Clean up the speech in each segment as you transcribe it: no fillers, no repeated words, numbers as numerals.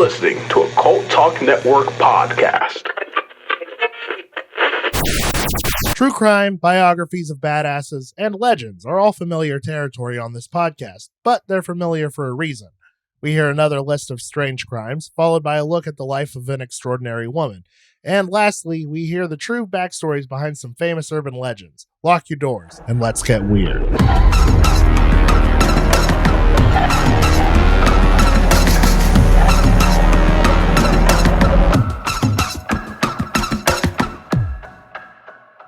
listening to a Cult Talk Network podcast. True crime, biographies of badasses, and legends are all familiar territory on this podcast, but they're familiar for a reason. We hear another list of strange crimes, followed by a look at the life of an extraordinary woman. And lastly, we hear the true backstories behind some famous urban legends. Lock your doors, and let's get weird.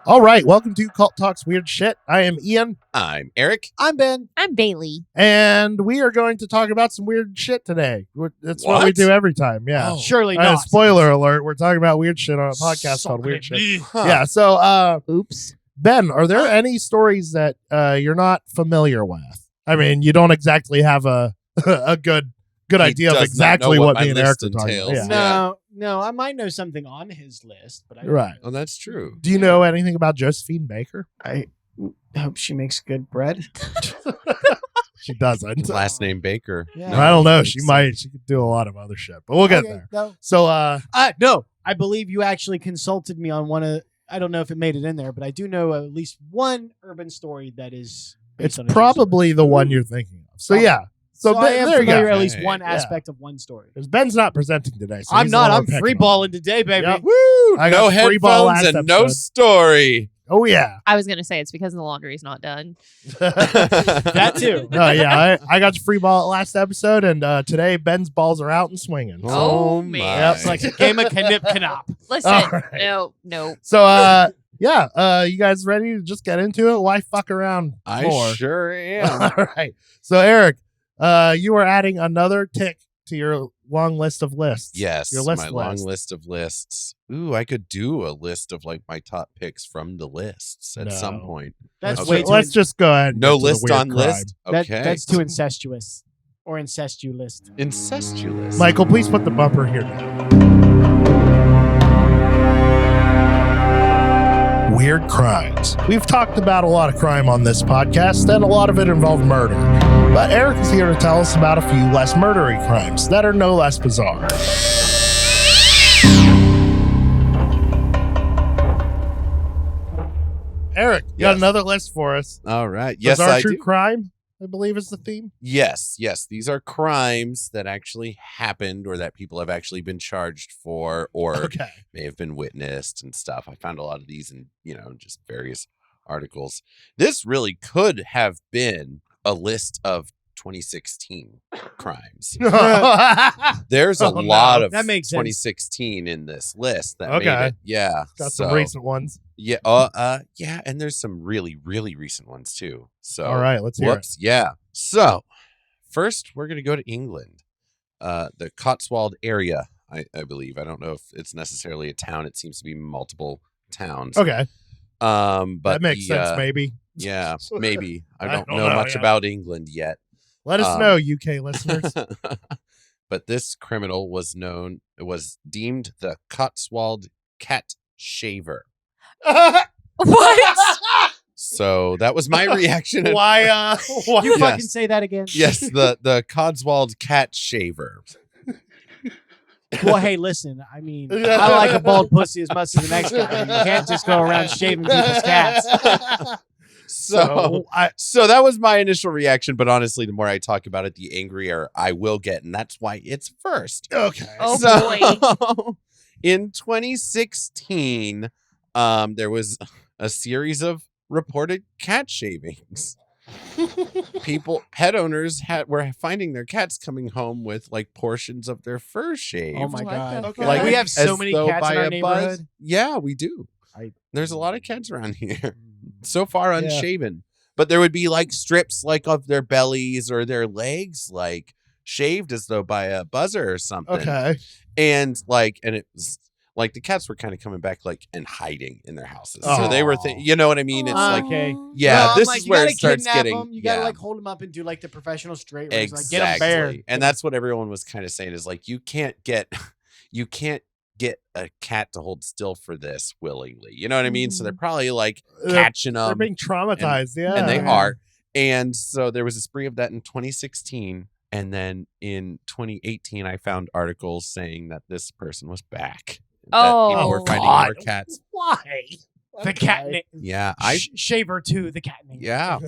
All right, welcome to Cult Talk's Weird Shit. I am Ian. I'm Eric. I'm Ben. I'm Bailey. And we are going to talk about some weird shit today. That's what we do every time, yeah. Oh, surely not. Spoiler alert, we're talking about weird shit on a podcast called Weird Shit. Huh. Yeah, so, Oops. Ben, are there any stories that you're not familiar with? I mean, you don't exactly have a good idea of exactly what me and Eric are talking about. Yeah. No, I might know something on his list, but I don't Right. Oh, that's true. Do you know anything about Josephine Baker? I hope she makes good bread. She doesn't. Last name Baker. Yeah. I don't know. She could do a lot of other shit, but we'll get there. No. So, No, I believe you actually consulted me on one of. I don't know if it made it in there, but I do know at least one urban story that is. it's based on a true probably story. the one you're thinking of. So, yeah. So I Ben, am there you familiar go. at least Hey. one Yeah. aspect of one story. Because Ben's not presenting today. So I'm he's the not. one I'm we're free picking on. balling today, baby. Yep. Woo! I No got free ball headphones last and no episode. story. Oh, yeah. I was going to say it's because the laundry's not done. That too. No, yeah. I got the free ball last episode, and today Ben's balls are out and swinging. Oh, my. man. Yep. It's like a game of Knip-Knop. Listen, All right. no. So, you guys ready to just get into it? Why fuck around more? I sure am. All right. So, Eric, you are adding another tick to your long list of lists. Yes, Your list my list. long list of lists. Ooh, I could do a list of like my top picks from the lists at some No. point. That's Okay. way too. Let's just go ahead. And No get to the list weird on crime. list. Okay, That's too incestuous or incestuous. incestuous. Michael, please put the bumper here now. Weird crimes. We've talked about a lot of crime on this podcast, and a lot of it involved murder. But Eric is here to tell us about a few less murdery crimes that are no less bizarre. Eric, you got Yes. another list for us. All right. Yes, Bizarre I true do. crime, I believe is the theme. Yes. These are crimes that actually happened or that people have actually been charged for or Okay. may have been witnessed and stuff. I found a lot of these in, just various articles. This really could have been a list of 2016 crimes. There's a Oh, no. lot of That makes sense. 2016 in this list that Okay. made it. Yeah. Got so, some recent ones. Yeah. Yeah. And there's some really, really recent ones too. So, All right, let's hear it. whoops. Yeah. So, first, we're going to go to England, the Cotswold area, I believe. I don't know if it's necessarily a town. It seems to be multiple towns. Okay. But That makes sense, maybe. Yeah, maybe. I I don't don't know know, much yeah. about England yet. Let us know, UK listeners. But this criminal was deemed the Cotswold Cat Shaver. What? So that was my reaction. Why? Why? You Yes. fucking say that again. Yes, the Cotswold Cat Shaver. Well, hey, listen. I mean, I like a bald pussy as much as the next guy. You can't just go around shaving people's cats. So that was my initial reaction, but honestly, the more I talk about it, the angrier I will get, and that's why it's first. Okay. Oh, So, in 2016, there was a series of reported cat shavings. Pet owners were finding their cats coming home with like portions of their fur shaved. Oh my What god! the Okay. fuck? Like we have so as many though cats by in our a buzz. neighborhood. Yeah, we do. There's a lot of cats around here. So far Yeah. unshaven. But there would be like strips like of their bellies or their legs like shaved as though by a buzzer or something. Okay. And it was like the cats were kind of coming back like and hiding in their houses. So they were you know what I mean? It's like Okay. yeah, No, I'm this like, is you where gotta it starts kidnap getting 'em. You gotta yeah. like hold them up and do like the professional straight race. Exactly. Like, get 'em bare. And that's what everyone was kind of saying is like you can't get a cat to hold still for this willingly. You know what I mean? So they're probably like catching They're them being traumatized. Yeah. and they are. And so there was a spree of that in 2016. And then in 2018, I found articles saying that this person was back. Oh, that people were finding God. more cats. Why? The cat name. Yeah, Shaver 2, the cat name. yeah.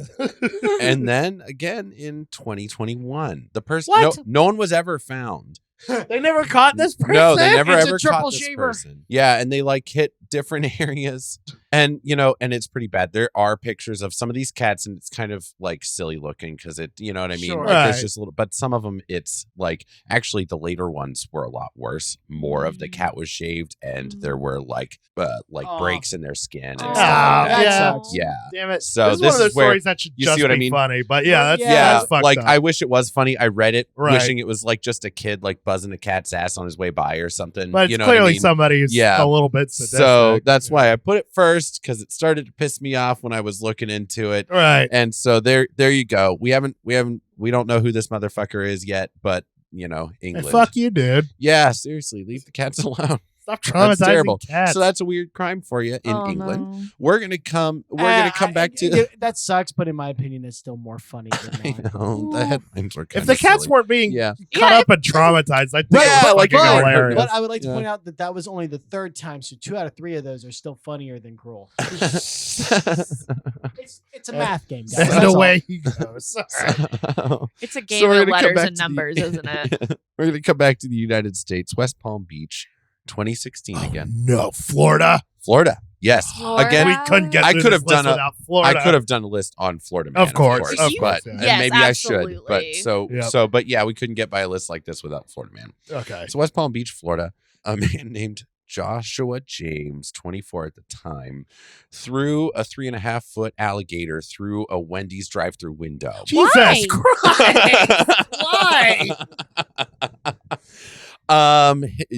And then again in 2021, the person What? no one was ever found. They never caught this person? No, they never It's a ever triple caught this shaver. person. Yeah, and they like hit different areas, and and it's pretty bad. There are pictures of some of these cats, and it's kind of like silly looking because it, you know what I mean. Sure. Like, there's Right. just a little, but some of them, it's like actually the later ones were a lot worse. More of the cat was shaved, and there were like Aw. breaks in their skin and Oh, stuff Ah, like that. yeah. sucks. Yeah, Damn it. So this is this one of those is where- stories that should you just see what I be mean? funny. But yeah, that's yeah. fucked Like up. I wish it was funny. I read it, Right. wishing it was like just a kid like buzzing a cat's ass on his way by or something. But it's you know clearly what I mean? somebody who's Yeah. a little bit sadistic. So that's why I put it first, because it started to piss me off when I was looking into it. Right. And so there you go. We don't know who this motherfucker is yet, but Hey, England. fuck you, dude. Yeah, seriously, leave the cats alone. Stop That's traumatizing terrible. cats. So that's a weird crime for you in Oh, England. no. We're gonna come back to That sucks, but in my opinion, it's still more funny than I not. know the headlines were kind if the cats weren't being yeah. cut Yeah, up and traumatized, I think Yeah, it was like fucking it would hurt hilarious. But I would like to Yeah. point out that was only the third time, so 2 out of 3 of those are still funnier than cruel. It's a math game, guys. That's That's the all. way he goes. It's a So game we're of gonna come letters back and to the- numbers, isn't it? We're going to come back to the United States, West Palm Beach, 2016 Oh, again. no, Florida. Florida. Yes. Again, We couldn't get I through could this have done list a- without Florida. I could have done a list on Florida Man, Of course, of but course, yeah. and Yes, maybe I should. But absolutely. but yeah, we couldn't get by a list like this without Florida Man. Okay. So West Palm Beach, Florida, a man named Joshua James, 24 at the time, threw a 3.5-foot alligator through a Wendy's drive-through window. Jesus Why? Christ. Why?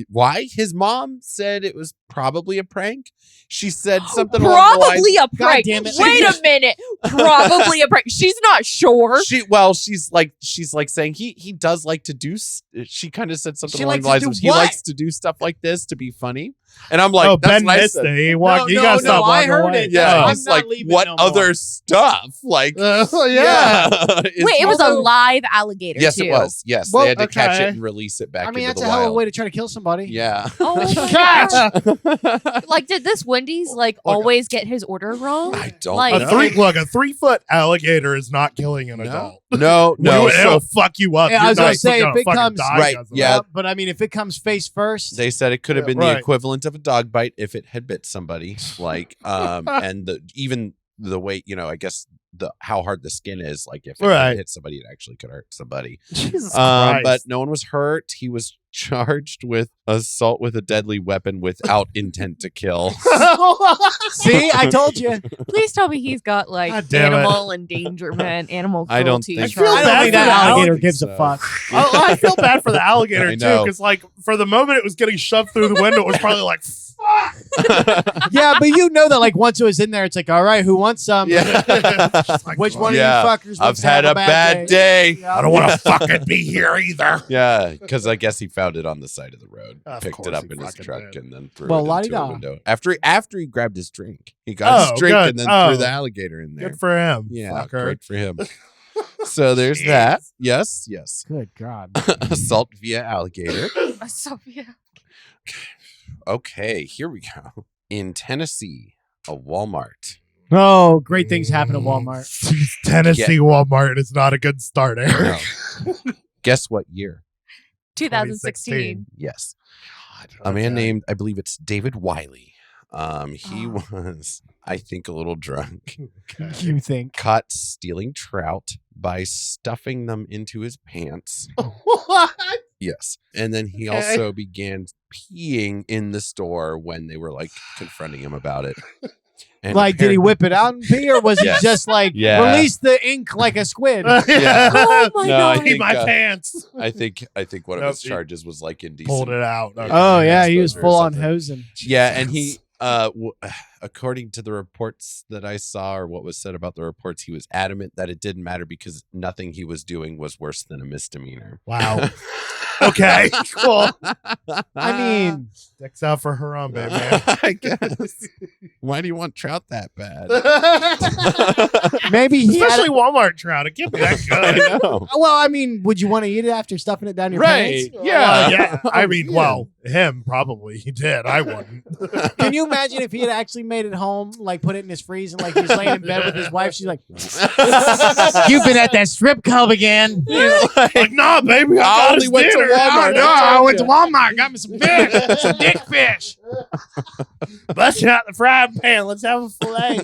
Why? His mom said it was probably a prank. She said something along the lines. Probably a prank. damn it. Wait a minute. Probably a prank. She's not sure. She's like saying he does like to do. She kind of said something She along likes the lines to do of he what? likes to do stuff like this to be funny. And I'm like, oh, that's Ben what I missed said. it. You gotta stop I walking heard away. it. Yeah, Oh. I'm he's not like, leaving what no more. other stuff? Like, Yeah. is Wait, it was a also- live alligator. Yes, too. it was. Yes, Well, they had to catch okay. it and release it back I mean, into that's the a hell of a wild. way to try to kill somebody. Yeah. Oh my Cat! gosh. Like, did this Wendy's always get his order wrong? I don't Like- A know. 3-foot alligator is not killing an adult. No. It'll fuck you up. Yeah, I You're was gonna not say, gonna if it fucking comes- die Right, because of yeah. that. But I mean, if it comes face first, They said it could have Yeah, been right. the equivalent of a dog bite if it had bit somebody. Like, and even the way, I guess how hard the skin is. Like, if it Right. had hit somebody, it actually could hurt somebody. Jesus But Christ. no one was hurt. He was charged with assault with a deadly weapon without intent to kill. see, I told you. Please tell me he's got God damn it. animal endangerment, animal I don't cruelty. think- I feel I don't bad think for that the alligator alligator, gives so. a fuck. I feel bad for the alligator I too, know. because like for the moment it was getting shoved through the window, it was probably like, Yeah, but you know that like once it was in there, it's like, all right, who wants some? Yeah. Like, Which one Yeah. of you fuckers? I've wants to had have a bad day. Yeah. I don't want to fucking be here either. Yeah, because I guess he found it on the side of the road, Of picked course it up he in his fucking truck, did. and then threw Well, it into la-di-da. a window. After he grabbed his drink, he got his drink good. and then Oh. threw the alligator in there. Good for him. Yeah, fucker. great for him. So there's Jeez. that. Yes. Good God. Assault via alligator. Sophia. Okay, here we go. In Tennessee, a Walmart. Oh, great things happen at Walmart. Tennessee Walmart is not a good start, Eric. No. Guess what year? 2016. Yes. A man named, I believe it's David Wiley. He was, I think, a little drunk. You think? Caught stealing trout by stuffing them into his pants. What? Yes. And then he Okay. also began peeing in the store when they were like confronting him about it. And Like, did he whip it out and pee, or was Yes. he just like Yeah. release the ink like a squid? Yeah. Oh my No, I god. Pee think, my uh, pants. I think one of Nope, his he charges was like indecent. Pulled it out. Okay. Oh yeah, he was Exposure or full on something. hosing. Yeah, and he according to the reports that I saw, or what was said about the reports, he was adamant that it didn't matter because nothing he was doing was worse than a misdemeanor. Wow. Okay, cool. I mean, Sticks out for Harambe, man. I guess. Why do you want trout that bad? maybe he Especially had. Walmart trout. It can't be that I good. know. Well, I mean, would you want to eat it after stuffing it down your Right. pants? Yeah. Yeah. I mean, Yeah. well, him probably. He did. I wouldn't. Can you imagine if he had actually made it home, like put it in his freezer, and like he's laying in bed with his wife? She's like, "You've been at that strip club again." Like, nah, baby. I I only went to dinner. Walmart. I went to Walmart, got me some fish, some dick fish. Bust out the frying pan. Let's have a fillet.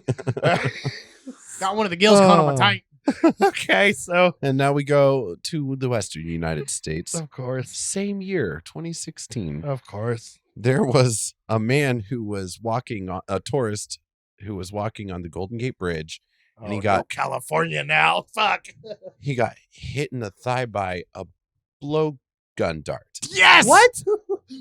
Got one of the gills caught on my tank. Okay, so And now we go to the Western United States. of course, Same year, 2016. of course. There was a man who was walking on a tourist who was walking on the Golden Gate Bridge, and he got California now. Fuck. he got hit in the thigh by a blowgun dart. Yes. What?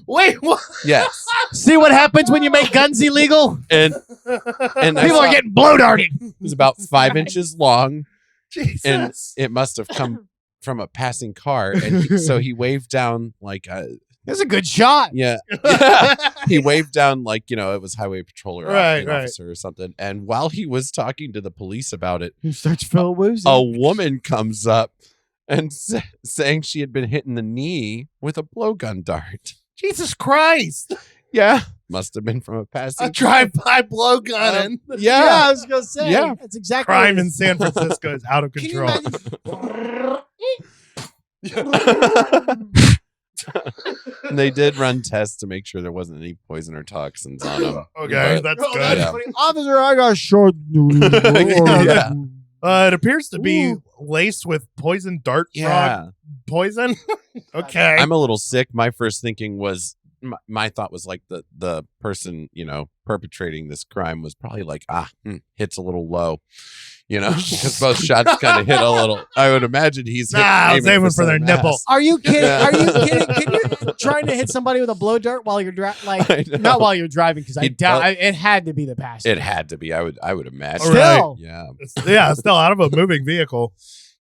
Wait. What? Yes, See what happens when you make guns illegal? and I People saw are getting blow darted. it was about 5 inches long, Jesus. and it must have come from a passing car, and so he waved down like That's a good shot. yeah. He waved down like, it was highway patrol or Right, right. officer or something. And while he was talking to the police about it, He starts feeling woozy. a woman comes up and saying she had been hit in the knee with a blowgun dart. Jesus Christ. Yeah. Must have been from a passing A drive-by blowgun. yeah. I was gonna say. Yeah. That's exactly Crime what in San Francisco is out of Can you control. imagine? And they did run tests to make sure there wasn't any poison or toxins on them. Okay, But- that's Oh, good. that's Yeah. funny. Officer, I got short. Yeah. It appears to be Ooh. laced with poison dart frog Yeah. poison. Okay. I'm a little sick. My first thinking was, my thought was like the person, perpetrating this crime was probably like, hits a little low, because both shots kind of hit a little. I would imagine he's I was aiming for their some nipple. ass. Are you kidding? Yeah. Are you kidding? Can you trying to hit somebody with a blow dart while you're driving? I Like know. not while you're driving, because I He'd doubt both- it had to be the passenger. It had to be. I would imagine. Right. Still, Yeah. Yeah, still out of a moving vehicle.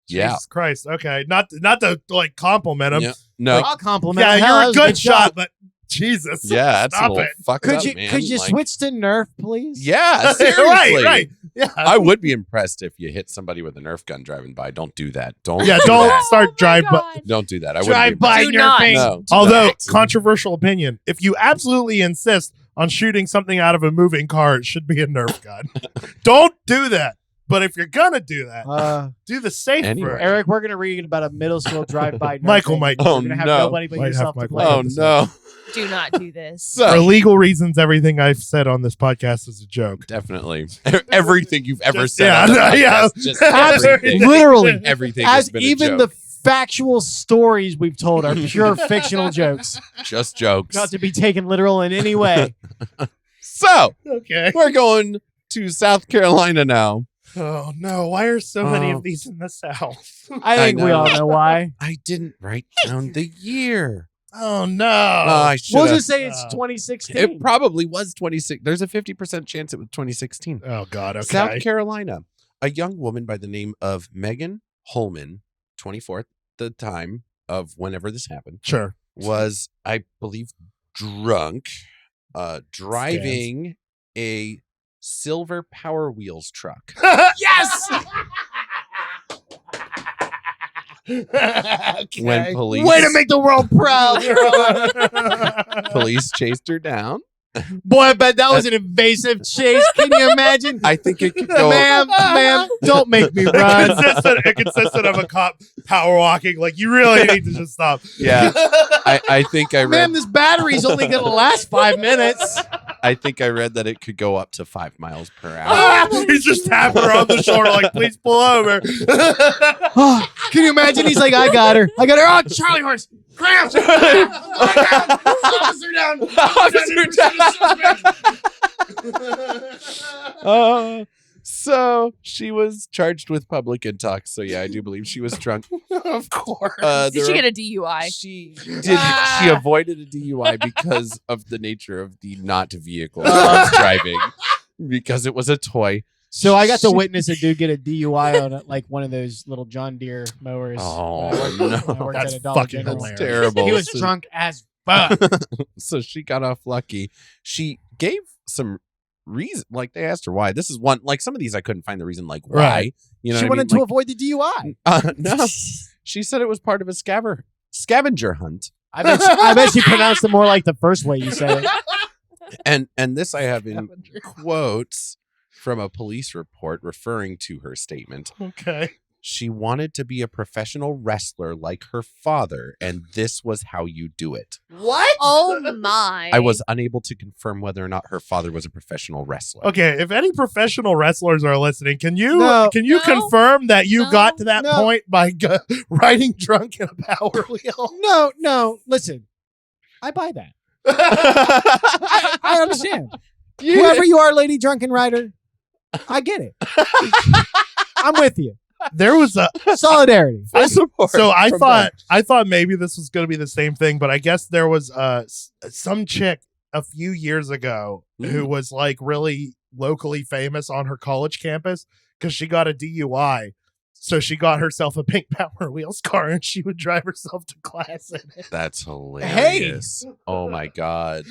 Yeah. Jesus Christ. Okay. Not to like compliment him. Yeah. No. I'll compliment. Yeah, him. Hell, you're a that was good shot, but Jesus. Yeah. That's a Stop little it. fucked Could up, you man. could you Like, switch to Nerf, please? Yeah. Seriously. right. Yeah. I would be impressed if you hit somebody with a Nerf gun driving by. Don't do that. Don't. Yeah, do don't that. start drive by. Don't do that. I wouldn't Drive be by Do your not. face. No. Although, controversial opinion, if you absolutely insist on shooting something out of a moving car, it should be a Nerf gun. Don't do that. But if you're gonna do that, do the safe Anyway. version. Eric, we're gonna read about a middle school drive-by. Nerf Michael thing. might. Oh, We're gonna have no. nobody but Might yourself have to Michael. play. Oh with. no. Do not do this. For So legal reasons, everything I've said on this podcast is a joke. definitely everything you've ever Just- said. yeah, on the podcast, yeah. Just Absolutely. everything. Literally, Everything has as been even a the joke. factual stories we've told are pure fictional jokes, Just jokes. not to be taken literal in any way. So Okay. we're going to South Carolina now. Oh no! Why are so many Oh. of these in the South? I think we know. all know why. I didn't write down the year. Oh no! I should We'll have. just say it's Oh. 2016. It probably was 26. There's a 50% chance it was 2016. Oh God! Okay. South Carolina. A young woman by the name of Megan Holman, 24 at the time of whenever this happened, Sure. was, I believe, drunk, driving a silver Power Wheels truck. Yes. Okay. When police Way to make the world proud. police chased her down. Boy, I bet that was an invasive chase. Can you imagine? I think it could go. Ma'am, don't make me It run. consisted of a cop power walking. Like, you really need to just stop. Yeah, I think I read. Ma'am, this battery's only going to last 5 minutes. I think I read that it could go up to 5 miles per hour. He's just tapping her on the shoulder, like, please pull over. Oh, can you imagine? He's like, I got her. Oh, Charlie horse. Cramps. Officer down. So she was charged with public intox. So yeah, I do believe she was drunk. Of course. Did she get a DUI? She did. She avoided a DUI because of the nature of the not vehicle she was driving. because it was a toy. So I got to witness a dude get a DUI on like one of those little John Deere mowers. Oh, when I no. worked That's at a Dollar fucking General. hilarious. Terrible. He was So- drunk as fuck. So she got off lucky. She gave some reason, like they asked her why. This is one, like some of these I couldn't find the reason, like why. Right. You know, She what I wanted mean? to avoid the DUI. No, she said it was part of a scavenger hunt. I bet she pronounced it more like the first way you said it. And this I have in quotes from a police report referring to her statement. Okay. She wanted to be a professional wrestler like her father, and this was how you do it. What? Oh my! I was unable to confirm whether or not her father was a professional wrestler. Okay, if any professional wrestlers are listening, can you No. No. confirm that you No. got to that No. point by riding drunk in a power wheel? No. Listen, I buy that. I understand. You- Whoever you are, lady drunken rider, I get it. I'm with you. There was a Solidarity. Full support so I from thought maybe this was going to be the same thing, but I guess there was some chick a few years ago who was like really locally famous on her college campus because she got a DUI. So she got herself a pink Power Wheels car and she would drive herself to class in it. That's hilarious. Oh my God.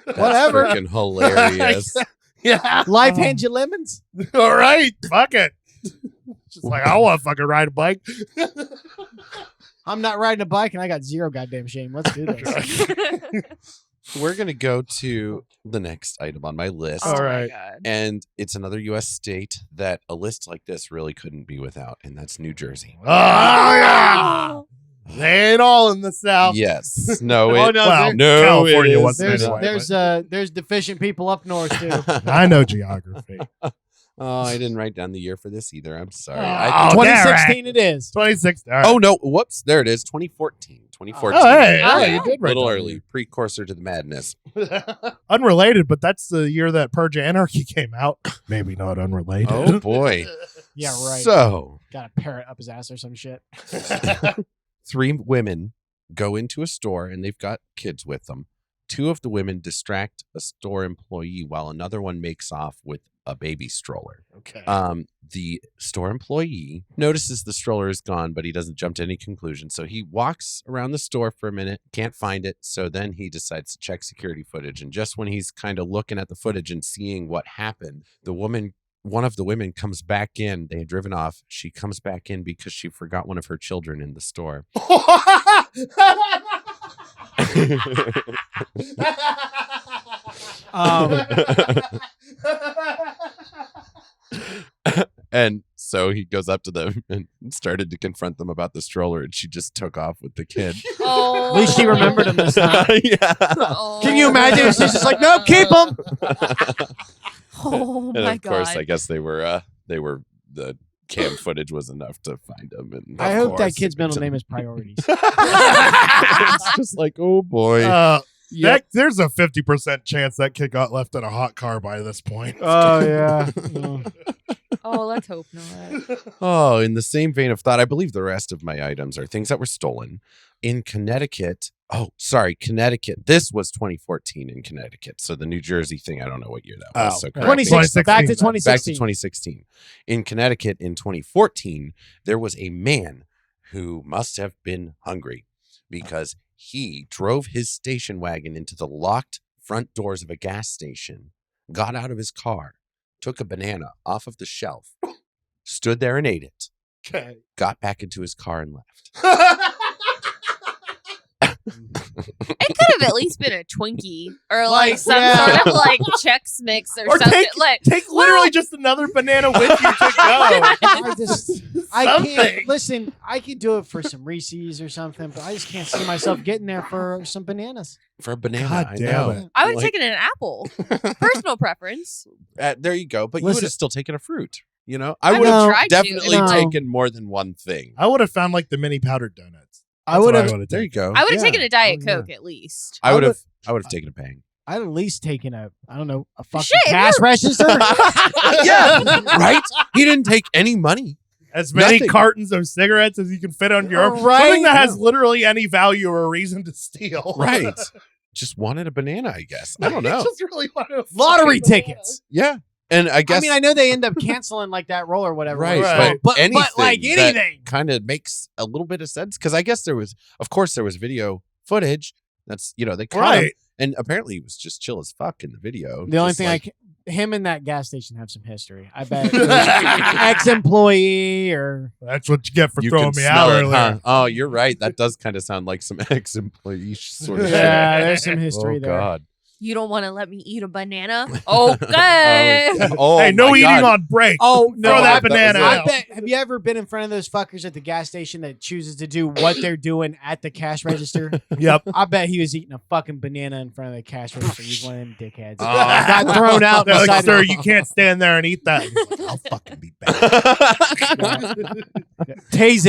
That's Whatever. freaking hilarious. Yeah. Life hands you lemons. All right. Fuck it. Just like, I want to fucking ride a bike. I'm not riding a bike and I got zero goddamn shame. Let's do this. We're going to go to the next item on my list. All Oh right. my God. And it's another U.S. state that a list like this really couldn't be without, and that's New Jersey. Oh, yeah. They ain't all in the South. Yes. No, Oh, it, no, Well, no, California it wasn't is. anyway. There's deficient people up north too. I know geography. Oh, I didn't write down the year for this either. I'm sorry. Oh, 2016 it is. 26. All right. Oh, no. Whoops. There it is. 2014. 2014. Oh, hey, Oh, yeah, yeah. you did A right. little early. Precursor to the madness. Unrelated, but that's the year that Purge Anarchy came out. Maybe not unrelated. Oh, boy. Yeah, right. So, Got a parrot up his ass or some shit. 3 women go into a store and they've got kids with them. 2 of the women distract a store employee while another one makes off with a baby stroller. Okay. The store employee notices the stroller is gone, but he doesn't jump to any conclusion. So he walks around the store for a minute, can't find it. So then he decides to check security footage. And just when he's kind of looking at the footage and seeing what happened, one of the women comes back in. They had driven off. She comes back in because she forgot one of her children in the store. And so he goes up to them and started to confront them about the stroller, and she just took off with the kid. Oh. At least she remembered him this time. Yeah. Oh. Can you imagine? She's just like, nope, keep him. Oh And my of course, God. I guess they were the cam footage was enough to find him. And I of hope that course, kid's it middle makes name him- is Priorities. It's just like, oh boy. There's a 50% chance that kid got left in a hot car by this point. Oh, yeah. Oh, let's hope not. Oh, in the same vein of thought, I believe the rest of my items are things that were stolen. In Connecticut, Connecticut. This was 2014 in Connecticut. So the New Jersey thing, I don't know what year that was. Oh, So okay. correct me. 26, back to 2016. Back to 2016. 2016. In Connecticut in 2014, there was a man who must have been hungry because he drove his station wagon into the locked front doors of a gas station, got out of his car, took a banana off of the shelf, stood there and ate it, Okay. got back into his car and left. It could have at least been a Twinkie or like Like, some yeah. sort of like Chex Mix or, Or something. Like Take literally just another banana with you to go. I Something. can't listen. I could do it for some Reese's or something, but I just can't see myself getting there for some bananas. For a banana. God I damn know. it. I would have Like- taken an apple. Personal preference. There you go. But you would Listen. have still taken a fruit. You know, I I would have know. tried to. definitely No. taken more than one thing. I would have found like the mini powdered donuts. I would have. would've There you taken. go. I would have Yeah. taken a Diet Oh, yeah. Coke at least. I would I have. I would have taken a bang. I'd at least taken a fucking Shit, cash register. Yeah, right. He didn't take any money. As many Nothing. cartons of cigarettes as you can fit on your arm. Right. Something that has literally any value or reason to steal. Right. Just wanted a banana, I guess. I don't know. Just really wanted a Lottery fucking tickets. Yeah. And I guess I mean, I know they end up canceling like that role or whatever. right, Right. But like that anything. kind of makes a little bit of sense because I guess there was video footage. That's they caught him, Right. and apparently he was just chill as fuck in the video. The only just thing like, him and that gas station have some history. I bet ex-employee or That's what you get for you throwing can me out smell it, earlier. huh? Oh, you're right. That does kind of sound like some ex-employee sort of shit. yeah, there's some history Oh there. God. You don't want to let me eat a banana? Okay. Oh, Hey, no my eating God. on break. Oh no! Throw that that was banana it. I out. bet. Have you ever been in front of those fuckers at the gas station that chooses to do what they're doing at the cash register? Yep. I bet he was eating a fucking banana in front of the cash register. He's one of them dickheads. Oh. Got thrown out. They're like, beside sir, the- you can't stand there and eat that. He's like, I'll fucking be back. Tase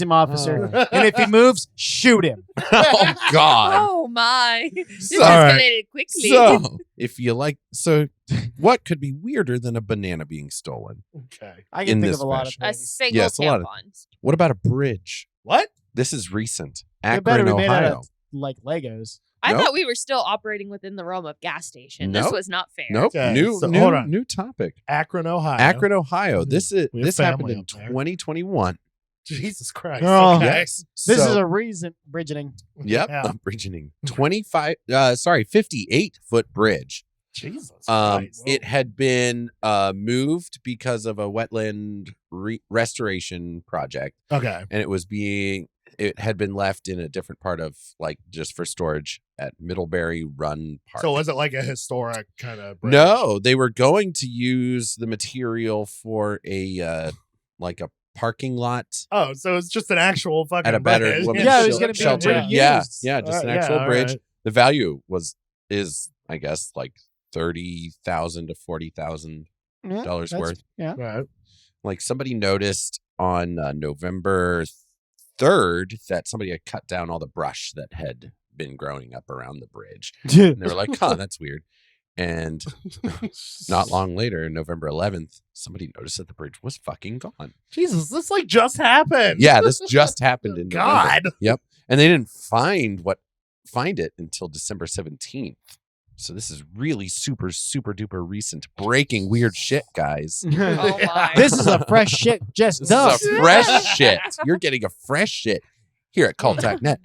him, officer. And if he moves, shoot him. Oh God. Oh my. This So- escalated quickly. So, if you like, what could be weirder than a banana being stolen? Okay. I In can think this of a lot of fashion. A things. single Yes, a lot of- tampon. What about a bridge? What? This is recent. They better Akron, be made out Ohio. of like Legos. I Nope. thought we were still operating within the realm of gas station. Nope. This was not fair. Nope. Okay, New so hold new on. new topic. Akron, Ohio. Akron, Ohio. Mhm. This We have happened family in up there. 2021. Jesus Christ. Girl. Okay. Yes. This So- is a reason, Bridgeting. Yep, Yeah. a bridging 58-foot bridge. Jesus Um, Christ. it had been moved because of a wetland restoration project, Okay. and it had been left in a different part of just for storage at Middlebury Run Park. So was it like a historic kind of bridge? No, they were going to use the material for a parking lot Oh, so it's just an actual fucking at a better bridge. women's Yeah, it was gonna be shelter. reused. Yeah, just an actual all bridge. right. The value is I guess like $30,000 to $40,000 That's- worth. Yeah. Right. Like somebody noticed on November 3rd that somebody had cut down all the brush that had been growing up around the bridge, and they were like, "Huh, that's weird." And not long later, November 11th, somebody noticed that the bridge was fucking gone. Jesus, this like just happened. Yeah, this just happened in November. God. Yep. And they didn't find it until December 17th. So this is really super, super duper recent breaking weird shit, guys. Oh my. This is a fresh shit just This dumped. is a fresh shit. You're getting a fresh shit here at Cult.net. God,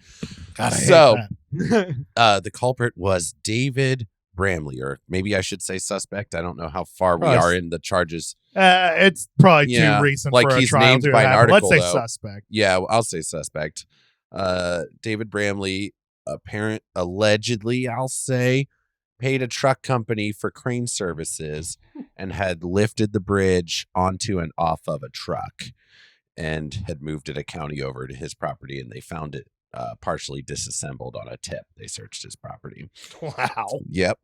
I hate So that. the culprit was David Bramley, or maybe I should say suspect. I don't know how far we Oh, are in the charges. It's probably Yeah, too recent like for a he's trial named to by an happen. Let's article, say though. suspect. Yeah, I'll say suspect. David Bramley, allegedly, I'll say, paid a truck company for crane services and had lifted the bridge onto and off of a truck and had moved it a county over to his property, and they found it partially disassembled on a tip. They searched his property. Wow. Yep.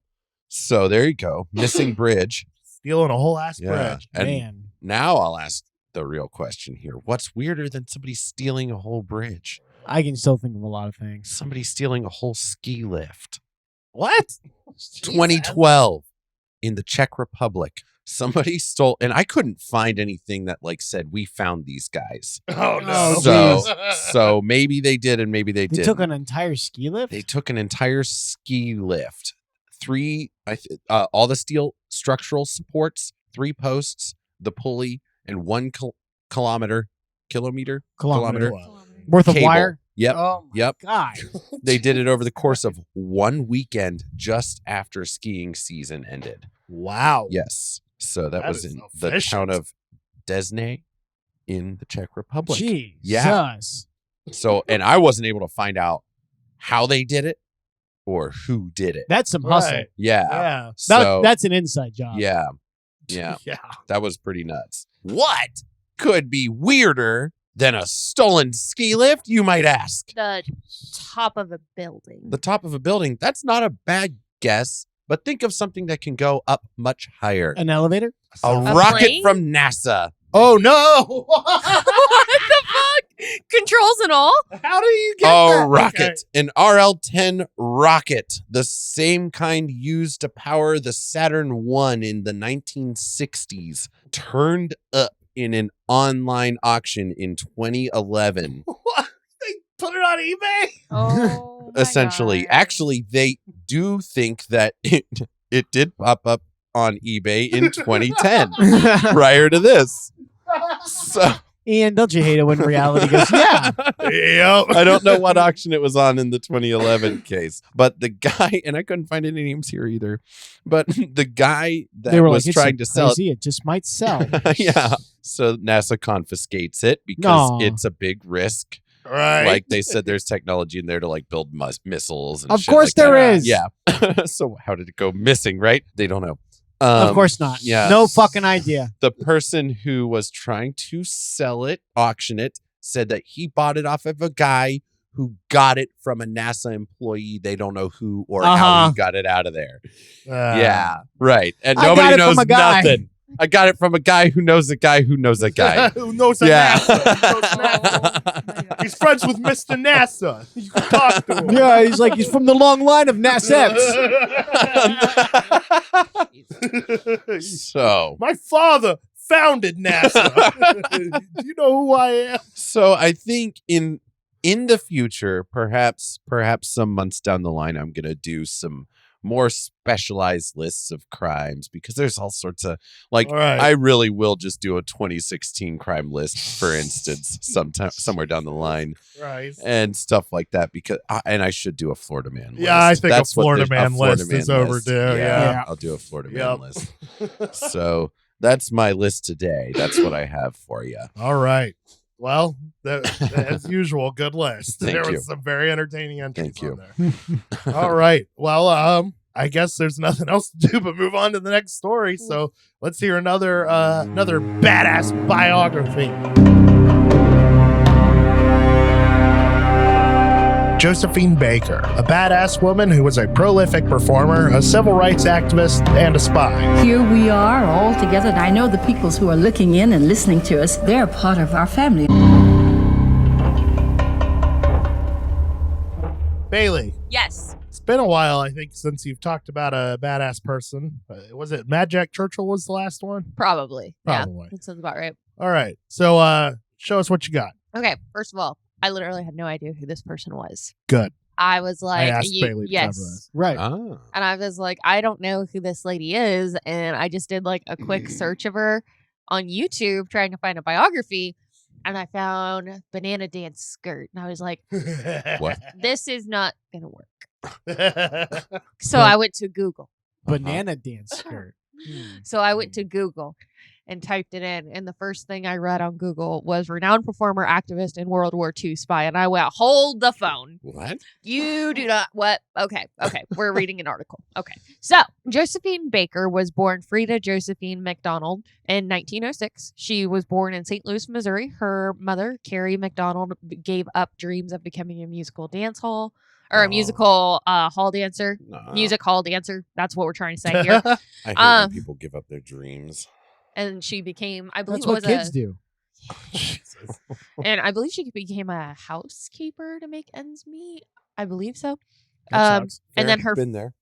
So there you go. Missing bridge. Stealing a whole ass Yeah. bridge. And Man. now I'll ask the real question here. What's weirder than somebody stealing a whole bridge? I can still think of a lot of things. Somebody stealing a whole ski lift. What? 2012 in the Czech Republic. Somebody stole, and I couldn't find anything that said we found these guys. Oh no. Oh, So maybe they did and maybe they They didn't. took an entire ski lift? They took an entire ski lift, all the steel structural supports, 3 posts, the pulley, and 1 kilometer Kilometer. Worth of cable. wire? Yep. Oh, my Yep. God. They did it over the course of 1 weekend just after skiing season ended. Wow. Yes. So that was is in the efficient. town of Desne in the Czech Republic. Jesus. Yeah. So, and I wasn't able to find out how they did it or who did it. That's some hustle. Right. Yeah. Yeah. So, That's an inside job. yeah. Yeah. Yeah. That was pretty nuts. What could be weirder than a stolen ski lift, you might ask? The top of a building. The top of a building. That's not a bad guess, but think of something that can go up much higher. An elevator? A A rocket plane? from NASA. Oh no. What the fuck? Controls and all? How do you get A that? rocket. An RL-10 rocket. The same kind used to power the Saturn 1 in the 1960s. Turned up in an online auction in 2011. What? They put it on eBay? Oh. my Essentially. God. Actually, they do think that it did pop up on eBay in 2010, prior to this. So Ian, don't you hate it when reality goes, yeah. Yep. I don't know what auction it was on in the 2011 case, but the guy, and I couldn't find any names here either, but the guy that They were was like, trying to sell crazy. It just might sell. yeah. So NASA confiscates it because it's a big risk. Right. Like they said, there's technology in there to like build missiles. And Of shit course like there that. is. Yeah. So how did it go missing? Right? They don't know. Of course not. Yeah. No fucking idea. The person who was trying to sell it, auction it, said that he bought it off of a guy who got it from a NASA employee. They don't know who or how he got it out of there. Yeah, right. And I got nobody it knows from a guy. nothing. I got it from a guy who knows a guy who knows a guy. Who knows Yeah. NASA? He knows NASA. He's friends with Mr. NASA. You can talk to him. Yeah, he's from the long line of NASA's. So My father founded NASA. Do you know who I am? So I think in the future, perhaps some months down the line, I'm gonna do some more specialized lists of crimes because there's all sorts of like Right. I really will just do a 2016 crime list, for instance, somewhere down the line Right. and stuff like that. Because and I should do a Florida man list. Yeah, I think That's a what Florida the- man Florida list man is overdue. Yeah. I'll do a Florida Yep. man list. So that's my list today. That's what I have for you. All right. Well, as usual, good list. Thank There you. was some very entertaining entries Thank you. on there. All right. Well, I guess there's nothing else to do but move on to the next story. So let's hear another badass biography. Josephine Baker, a badass woman who was a prolific performer, a civil rights activist, and a spy. Here we are all together, and I know the peoples who are looking in and listening to us, they're a part of our family. Bailey, Yes. it's been a while, I think, since you've talked about a badass person. Was it Mad Jack Churchill was the last one? Probably. Probably. Yeah, that sounds about right. All right. So show us what you got. Okay, first of all, I literally had no idea who this person was. Good. I was like, asked Bailey to cover this. yes. Right. Ah. And I was like, I don't know who this lady is. And I just did like a quick search of her on YouTube trying to find a biography. And I found Banana Dance Skirt. And I was like, What? this is not going to work. So I went to Google. Banana dance skirt. So I went to Google and typed it in. And the first thing I read on Google was renowned performer, activist, and World War II spy. And I went, hold the phone. What? You do not. What? Okay. We're reading an article. Okay. So Josephine Baker was born Frida Josephine McDonald in 1906. She was born in St. Louis, Missouri. Her mother, Carrie McDonald, gave up dreams of becoming a musical dance hall or a musical hall dancer. Nah. Music hall dancer. That's what we're trying to say here. I hate when people give up their dreams. And she became, I believe, That's what it was kids do. and I believe she became a housekeeper to make ends meet. I believe so. That sounds And then her been there.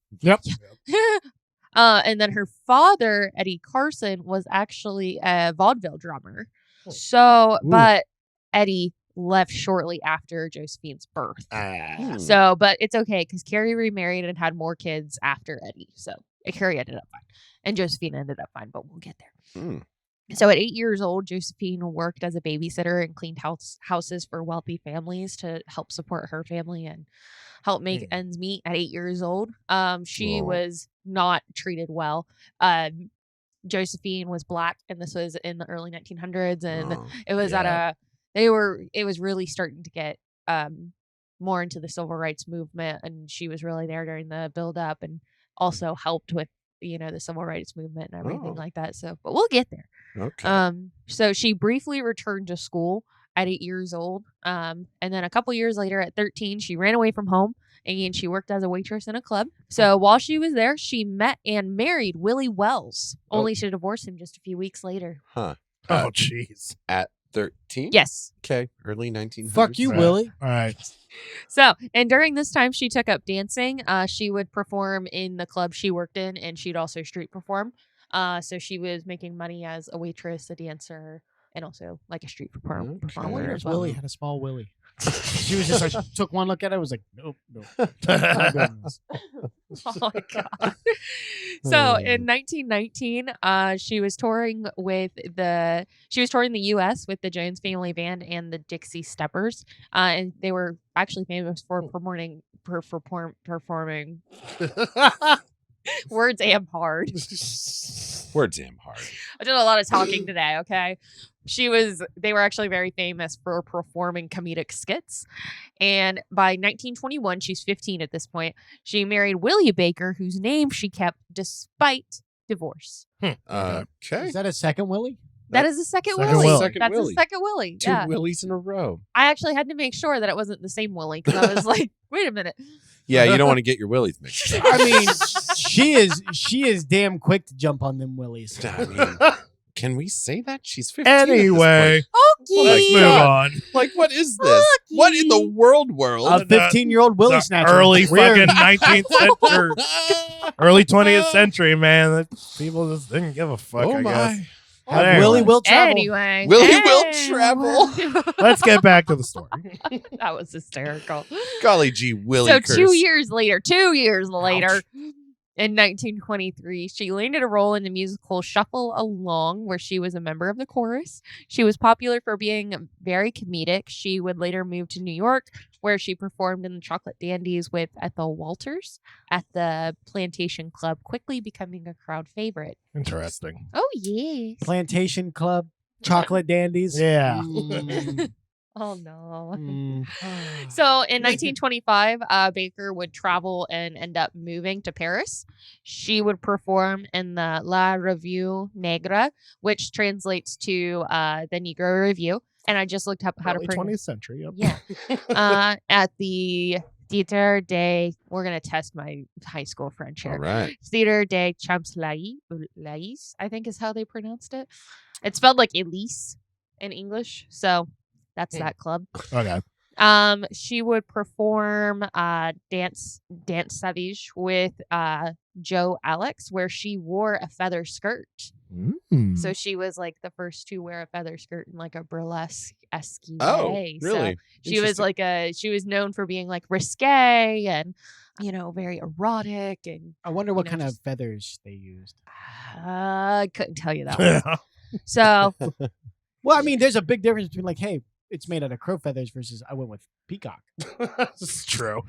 and then her father, Eddie Carson, was actually a vaudeville drummer. So, Ooh. but Eddie left shortly after Josephine's birth. Hmm. So, but it's okay because Carrie remarried and had more kids after Eddie. So Carrie ended up fine. And Josephine ended up fine, but we'll get there. Hmm. So at 8 years old, Josephine worked as a babysitter and cleaned houses for wealthy families to help support her family and help make ends meet at 8 years old. She Whoa. was not treated well. Josephine was Black, and this was in the early 1900s, and Oh, it was yeah. it was really starting to get more into the civil rights movement, and she was really there during the build up and also helped with the civil rights movement and everything Oh. like that. So, but we'll get there. Okay. So she briefly returned to school at 8 years old. And then a couple years later at 13, she ran away from home and she worked as a waitress in a club. So while she was there, she met and married Willie Wells, only to divorce him just a few weeks later. Huh. Oh, jeez. At 13? Yes. Okay. Early 1900s. Fuck you, Right. Willie. All right. So, and during this time, she took up dancing. She would perform in the club she worked in, and she'd also street perform. So she was making money as a waitress, a dancer, and also like a street performer Okay. I wonder as if well. Willie had a small Willie. She was just like, took one look at it. Was like, nope. My goodness. Oh my god. So in 1919, she was touring the U.S. with the Jones Family Band and the Dixie Steppers, and they were actually famous for performing. Words am hard. Words am hard. I did a lot of talking today. Okay, they were actually very famous for performing comedic skits, and by 1921, she's 15 at this point. She married Willie Baker, whose name she kept despite divorce. Okay. Is that a second Willie? That is the second Second Willie. Willie. Second That's Willie. the second Willie. Two Yeah. Willies in a row. I actually had to make sure that it wasn't the same Willie because I was like, wait a minute. Yeah, you don't want to get your Willies mixed up. I mean, she is damn quick to jump on them Willies. I mean, can we say that? She's 15 at this Anyway, point. let's move on. Like, what is this? What in the world? A 15-year-old Willie The snatcher. early Weird. fucking 19th century, early 20th century, man. People just didn't give a fuck, Oh I my. guess. Willie Anyway, will travel. Anyway. Willie will travel. let's get back to the story. That was hysterical. Golly gee, Willie So curse. 2 years later, in 1923, she landed a role in the musical Shuffle Along, where she was a member of the chorus. She was popular for being very comedic. She would later move to New York, where she performed in the Chocolate Dandies with Ethel Walters at the Plantation Club, quickly becoming a crowd favorite. Interesting. Oh, yes. Plantation Club, chocolate dandies. Yeah. Mm, Oh, no. mm. So in 1925, Baker would travel and end up moving to Paris. She would perform in the La Revue Negra, which translates to the Negro Review. And I just looked up how Early to pronounce 20th century. Yep. Yeah. At the Theater de, we're going to test my high school French All here. right. Theater de Champs-Élysées, I think is how they pronounced it. It's spelled like Elise in English. So that's that club. Okay. She would perform Dance Savage with Joe Alex, where she wore a feather skirt. Mm. So she was like the first to wear a feather skirt in like a burlesque Oh, way. really? So she was like she was known for being like risque and very erotic, and I wonder what know, kind of just- feathers they used. I couldn't tell you that one. Yeah. So Well, I mean, there's a big difference between like, hey, it's made out of crow feathers versus I went with peacock. This is true.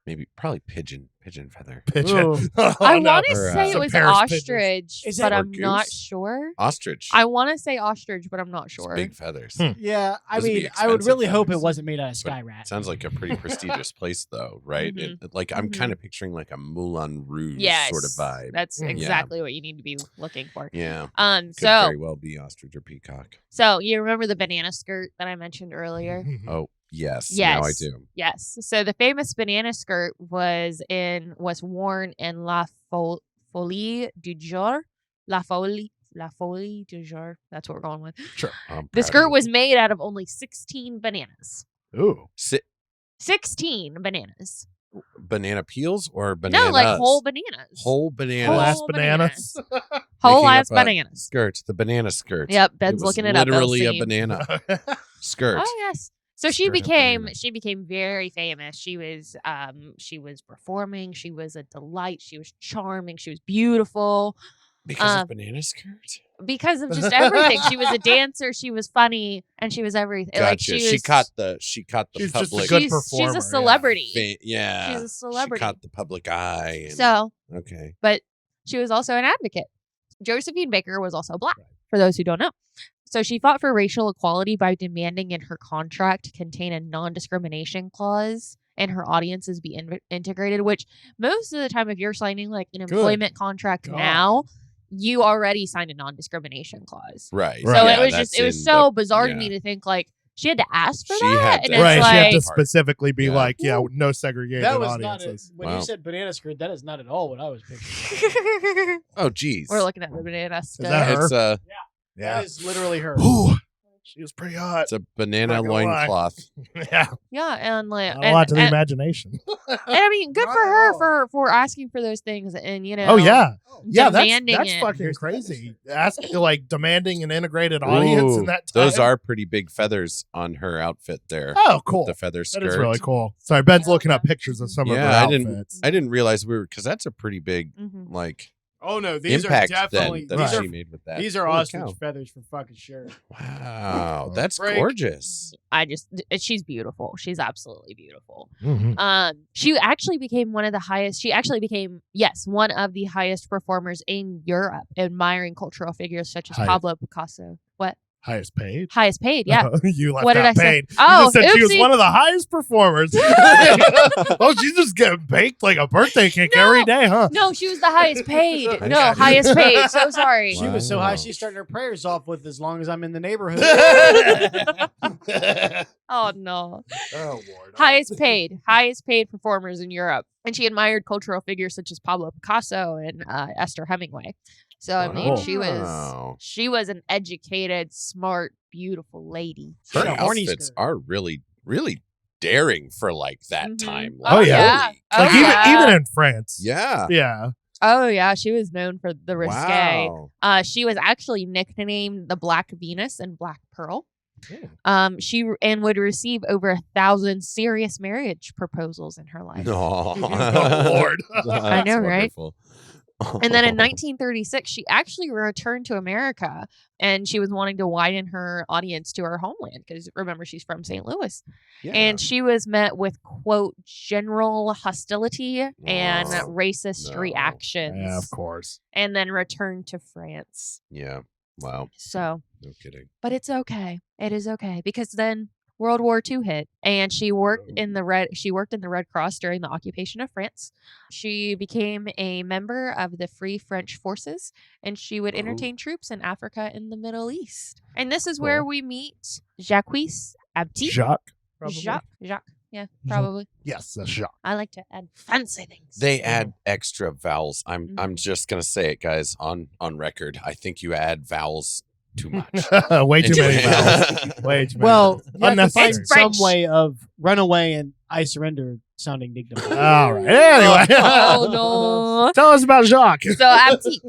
Maybe probably pigeon feather. Pigeon. Ooh. Oh, I no. want to Or, say it some was Paris pigeons. ostrich, Is but that- Or I'm not goose? sure. Ostrich. I want to say ostrich, but I'm not It's sure. big feathers. Yeah, I Those would be mean, I would expensive really hope it feathers. wasn't made out of sky rat. Sounds like a pretty prestigious place, though, right? Like I'm Mhm. kind of picturing like a Moulin Rouge Yes, sort of vibe. That's Mm. exactly what you need to be looking for. Yeah, could So very well be ostrich or peacock. so you remember the banana skirt that I mentioned earlier? Oh yes, Yes. now I do. Yes. So the famous banana skirt was worn in La Folie du Jour. La Folie du Jour. That's what we're going with. Sure. I'm The proud skirt of was made out of only 16 bananas. Ooh. 16 bananas. banana peels or bananas. No, like whole bananas. Whole bananas. Whole ass Whole bananas. Whole Making ass up a bananas. Skirt, the banana skirt. Yep, Ben's was looking it up. Literally a LC. banana skirt. Oh yes. So she Skirt of banana. became very famous. She was performing. She was a delight. She was charming. She was beautiful Because of banana skirt. because of just everything. She was a dancer. She was funny, and she was everything. Gotcha. Like she caught the She's just a public. good she's performer, a yeah. celebrity. Yeah. She's a celebrity. She caught the public eye. And, So, okay. but she was also an advocate. Josephine Baker was also black, for those who don't know. So she fought for racial equality by demanding in her contract to contain a non-discrimination clause and her audiences be integrated, which most of the time, if you're signing like an employment contract God. now, you already signed a non-discrimination clause. Right. So Right. it was that's just, it was in so the- bizarre to yeah. me to think like she had to ask for She that. had And to- it's Right. She had to like, specifically be Yeah. like, no segregated That was not audiences. when Wow. you said banana skirt. That is not at all what I was picturing. Oh, geez. we're looking at the banana skirt. that her? It's Yeah. That is literally her. Ooh. She was pretty hot. It's a banana Not gonna lie. loincloth. Yeah. Yeah, and like, Not a lot to the imagination. and I mean, good Not for at her all. for asking for those things, and you know. Oh yeah. Yeah, demanding that's it. fucking crazy. Asking, like, demanding an integrated audience in Ooh, that time. those are pretty big feathers on her outfit there. Oh, cool. The feather skirt. That is really cool. Sorry, Ben's looking up pictures of some of her Yeah, outfits. I didn't realize because that's a pretty big Mhm. like Oh no, these impact are definitely that these she are made with that. these are Holy ostrich cow. feathers for fucking sure. Wow, that's Break. gorgeous. She's beautiful. She's absolutely beautiful. Mhm. She actually became one of the highest. She actually became, yes, one of the highest performers in Europe, admiring cultural figures such as Highest. Pablo Picasso. What? Highest paid? Highest paid, yeah. You left What did out I say? paid. Oh, You just said she was oopsie. one of the highest performers. Oh, she's just getting baked like a birthday cake every day, huh? No, she was the highest paid. I No, got it. highest paid. So sorry. She was so high Wow. she started her prayers off with "As long as I'm in the neighborhood." Oh no. Oh, Lord. Highest paid performers in Europe, and she admired cultural figures such as Pablo Picasso and Esther Hemingway. So I mean, Wow. she was an educated, smart, beautiful lady. She Her had a horny outfits skirt. are really, really daring for like that Mhm. time. Oh, yeah. holy Oh, Like, yeah. even in France. yeah. Yeah. Oh yeah, she was known for the risque. Wow. She was actually nicknamed the Black Venus and Black Pearl. Hmm. She would receive over 1,000 serious marriage proposals in her life. No. Oh, Lord. I know, right? Wonderful. And then in 1936, she actually returned to America, and she was wanting to widen her audience to her homeland because remember she's from St. Louis. Yeah. And she was met with quote general hostility and Oh, racist no. reactions, Yeah, of course. and then returned to France. Yeah. Wow. So, No kidding. but it's okay. It is okay because then World War II hit, and she worked in the Red Cross during the occupation of France. She became a member of the Free French Forces, and she would entertain troops in Africa and the Middle East. And this is where Cool. we meet Jacques Abti. Jacques. Probably. Jacques. Yeah, probably. Yes, that's Jacques. I like to add fancy things. They add extra vowels. I'm Mhm. just gonna say it, guys, on record. I think you add vowels too much. Way too Into many it. vowels. Way too many. Well, you have to Unnecessary. find It's some French. way of run away and I surrender sounding dignified. All right. Anyway. Oh no. Tell us about Jacques. So Abti.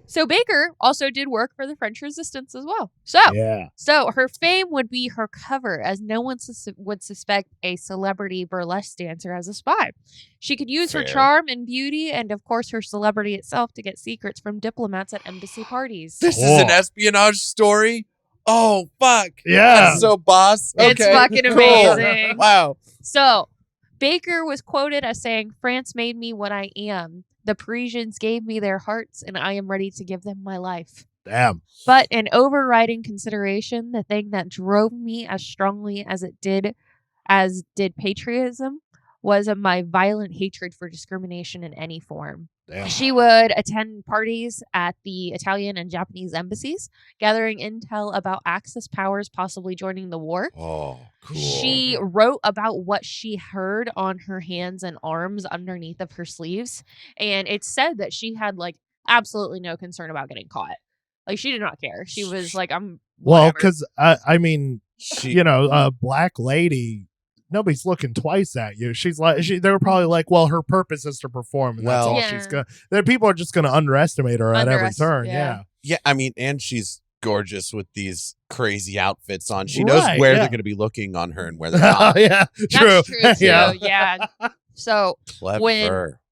So Baker also did work for the French Resistance as well. So Yeah. So her fame would be her cover, as no one would suspect a celebrity burlesque dancer as a spy. She could use her Fair. charm and beauty, and of course her celebrity itself, to get secrets from diplomats at embassy parties. This is an Cool. espionage story. Oh fuck. Yeah. That's so boss. It's Okay, fucking cool. amazing. Wow. So Baker was quoted as saying, "France made me what I am. The Parisians gave me their hearts, and I am ready to give them my life. Damn. But an overriding consideration, the thing that drove me as strongly as did patriotism, was my violent hatred for discrimination in any form." Damn. She would attend parties at the Italian and Japanese embassies, gathering intel about Axis powers possibly joining the war. Oh, cool. She wrote about what she heard on her hands and arms underneath of her sleeves. And it's said that she had like absolutely no concern about getting caught. Like she did not care. She was like, I'm Well, whatever. because I mean, She, you know, a black lady, nobody's looking twice at you. She's like, they were probably like, well, her purpose is to perform, and that's Well- all Yeah. she's gonna. Then people are just gonna underestimate her at every turn. Yeah. yeah, I mean, and she's gorgeous with these crazy outfits on. She knows Right, where yeah. they're going to be looking on her and where they're Yeah. not. Yeah. True. That's true too. Yeah. Yeah. So Clever.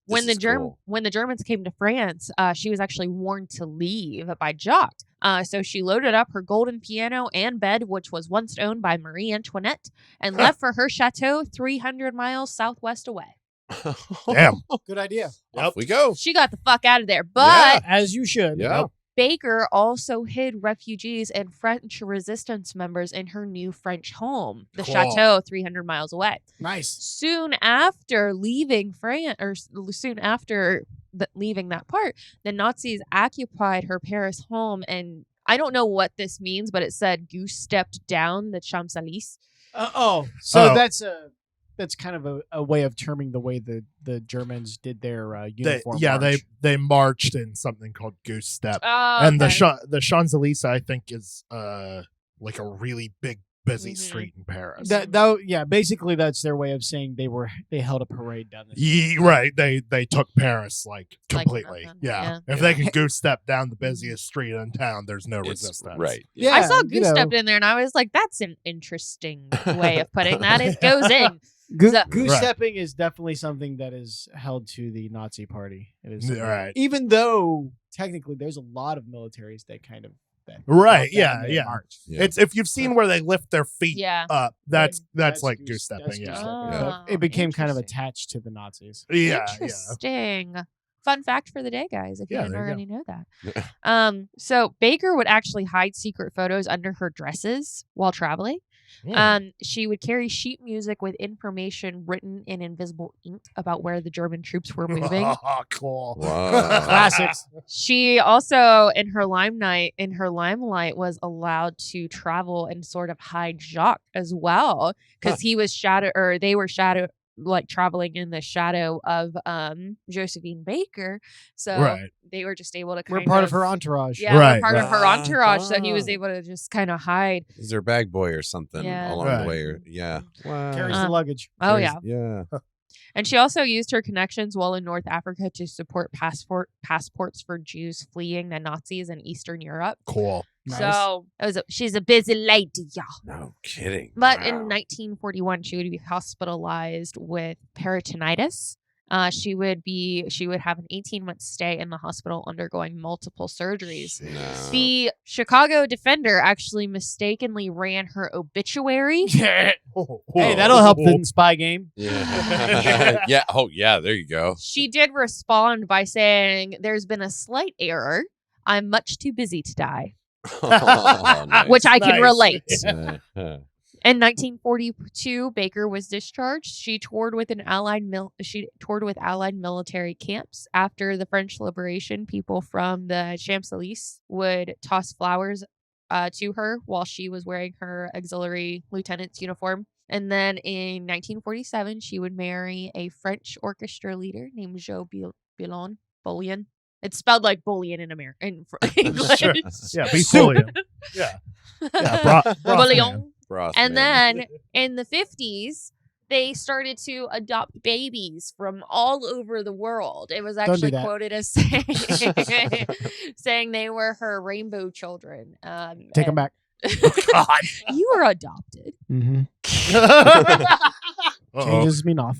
when This is cool. when the Germans came to France, she was actually warned to leave by Jacques. So she loaded up her golden piano and bed, which was once owned by Marie Antoinette, and left for her chateau 300 miles southwest away. Damn. Good idea. Off we go. She got the fuck out of there. But As you should. Yeah. Baker also hid refugees and French resistance members in her new French home, the Cool. chateau 300 miles away. Nice. Soon after leaving France, or soon after leaving that part, the Nazis occupied her Paris home, and I don't know what this means, but it said Goose stepped down the Champs-Élysées. So Oh. that's kind of a way of terming the way the Germans did their They, uniform. yeah, march. they marched in something called Goose Step, Oh, and okay. the Champs Elysees, I think, is like a really big, busy Mhm. street in Paris. Basically that's their way of saying they held a parade down the street. Right. They took Paris like Like completely. nothing. Yeah. Yeah. If they can goose step down the busiest street in town, there's no resistance. Right. Yeah, I saw you Goose know. stepped in there, and I was like, "That's an interesting way of putting that. It goes in." So- Goose Right. stepping is definitely something that is held to the Nazi Party. It is Right. even though technically there's a lot of militaries that kind of Right. that Yeah. and they Yeah. march. Yeah. It's if you've seen where they lift their feet Yeah. up, that's like goose- goose stepping. that's Yeah. goose stepping. Oh, It became kind of interesting. attached to the Nazis. Yeah. Yeah. Interesting. Fun fact for the day, guys, if you Yeah, didn't there you already know that. So Baker would actually hide secret photos under her dresses while traveling. She would carry sheet music with information written in invisible ink about where the German troops were moving. Oh, cool. Wow. Classics. She also, in her limelight, was allowed to travel and sort of hide Jacques as well, because he was they were traveling in the shadow of Josephine Baker. So Right. they were just able to We're kind part of her entourage. Yeah, Right, we're part of right. her entourage, so he was Ah. able to just kind of hide. Is there a bag boy or something Yeah. along Right. the way? Yeah. Wow. Carries Um, the luggage. Oh yeah. Yeah. And she also used her connections while in North Africa to support passports for Jews fleeing the Nazis in Eastern Europe. Cool. Nice. So she's a busy lady, y'all. No kidding. But Wow. in 1941, she would be hospitalized with peritonitis. She would have an 18-month stay in the hospital undergoing multiple surgeries. No. The Chicago Defender actually mistakenly ran her obituary. Hey, that'll help the spy game. Yeah. Yeah. Oh, yeah. There you go. She did respond by saying, "There's been a slight error. I'm much too busy to die," Oh, nice. which I can Nice. relate. Uh, In 1942, Baker was discharged. She toured with Allied military camps. After the French liberation, people from the Champs-Élysées would toss flowers to her while she was wearing her auxiliary lieutenant's uniform. And then in 1947, she would marry a French orchestra leader named Joe Bullion. It's spelled like bullion in English. Sure. Yeah, be bullion. Yeah. Yeah. Bullion. Frost And man. then in the 50s, they started to adopt babies from all over the world. It was Don't do actually that. quoted as saying they were her rainbow children. Take them back. God. You were adopted. Mm-hmm. Uh-oh. Changes mean off.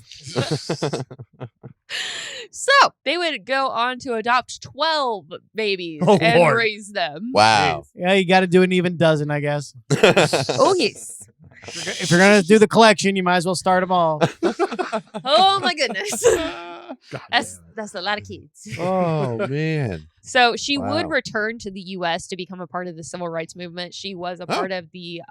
So they would go on to adopt 12 babies Oh, and Lord. raise them. Wow. Yeah, you got to do an even dozen, I guess. Oh, yes. If you're gonna do the collection, you might as well start them all. Oh, my goodness. God That's damn it. that's a lot of kids. Oh, man. So she would Wow. return to the U.S. to become a part of the civil rights movement. She was a part of the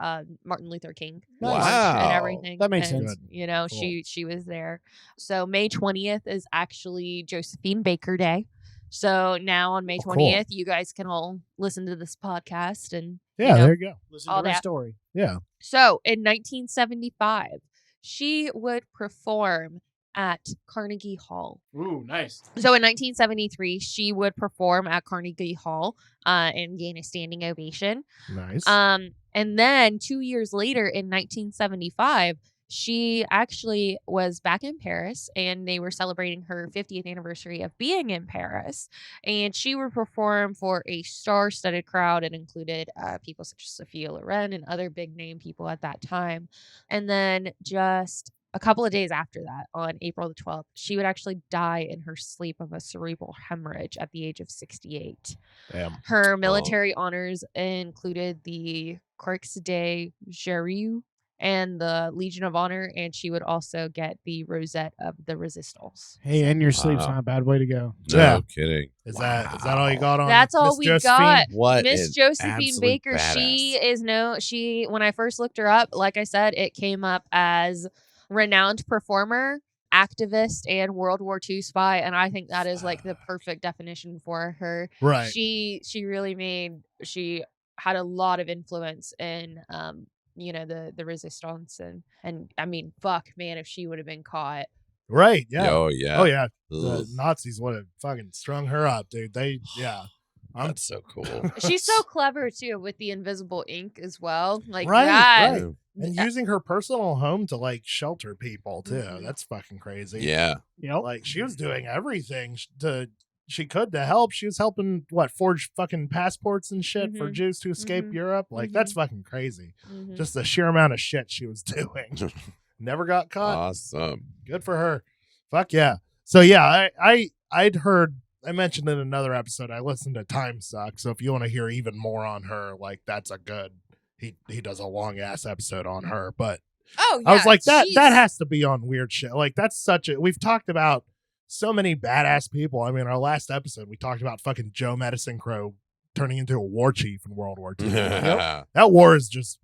Martin Luther King Nice. march Wow. and everything. That makes And, sense. You know, Cool. she was there. So May 20th is actually Josephine Baker Day. So now on May Oh, cool. 20th, you guys can all listen to this podcast and Yeah, you know. there you go. Listen All to her that. story. Yeah. So in 1975, she would perform at Carnegie Hall. Ooh, nice. So in 1973, she would perform at Carnegie Hall and gain a standing ovation. Nice. And then 2 years later in 1975, she actually was back in Paris and they were celebrating her 50th anniversary of being in Paris. And she would perform for a star-studded crowd. It included people such as Sophia Loren and other big name people at that time. And then just a couple of days after that, on April the 12th, she would actually die in her sleep of a cerebral hemorrhage at the age of 68. Damn. Her military honors included the Croix de Guerre and the Legion of Honor, and she would also get the Rosette of the Resistance. Hey, in your sleep's Wow. not a bad way to go. No Yeah. kidding. Is that all you got on? That's all Miss we Josephine? got. What Miss an Josephine absolute Baker, badass. when I first looked her up, like I said, it came up as renowned performer, activist, and World War II spy, and I think that is like the perfect definition for her. Right. She had a lot of influence in the resistance and I mean, fuck, man, if she would have been caught. Right. Yeah. Oh, yeah. Oh yeah. Ugh. The Nazis would have fucking strung her up, dude. That's so cool. She's so clever too with the invisible ink as well. Like Right, that. right. And using her personal home to like shelter people too. Mhm. That's fucking crazy. Yeah. Yep. Like she was doing everything she could to help. She was helping forge fucking passports and shit for Mhm. Jews to escape Mhm. Europe. Like that's fucking crazy. Mhm. Just the sheer amount of shit she was doing. Never got caught. Awesome. Good for her. Fuck yeah. So yeah, I'd heard, I mentioned in another episode, I listened to Time Suck. So if you want to hear even more on her, like that's a good, he does a long ass episode on her. But Oh yeah. I was like, that she's- has to be on weird shit. Like that's we've talked about so many badass people. I mean, our last episode, we talked about fucking Joe Medicine Crow turning into a war chief in World War II. That war is just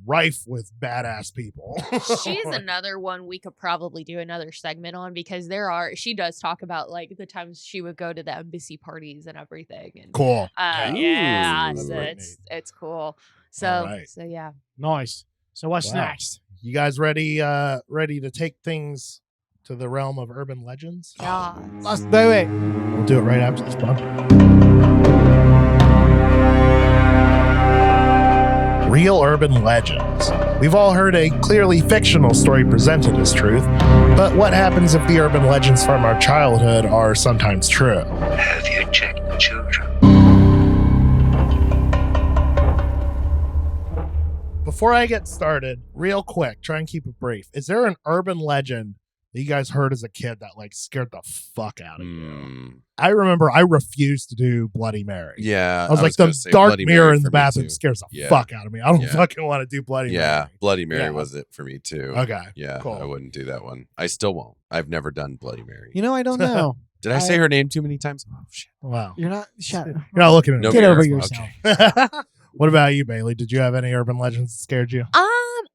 rife with badass people. She's another one we could probably do another segment on because she does talk about like the times she would go to the embassy parties and everything. And Cool. yeah, Ooh. so That's it's cool. So All right. so yeah. Nice. So what's Wow. next? You guys ready to take things to the realm of urban legends? Yeah. Let's do it. We'll do it right after this bumper. Real urban legends. We've all heard a clearly fictional story presented as truth, but what happens if the urban legends from our childhood are sometimes true? Have you checked the children? Before I get started, real quick, try and keep it brief. Is there an urban legend that you guys heard as a kid that like scared the fuck out of you? I remember I refused to do Bloody Mary. Yeah. I was like, gonna the say dark Bloody mirror Mary in for the me, bathroom too. scares the Yeah. fuck out of me. I don't Yeah. fucking want to do Bloody Yeah. Mary. Bloody Mary Yeah. was it for me too. Okay. Yeah. Cool. I wouldn't do that one. I still won't. I've never done Bloody Mary. You know, I don't know. Did I say her name too many times? Oh shit. Wow. You're not. Shut. You're not looking at No me. Get over mirrors. yourself. What about you, Bailey? Did you have any urban legends that scared you?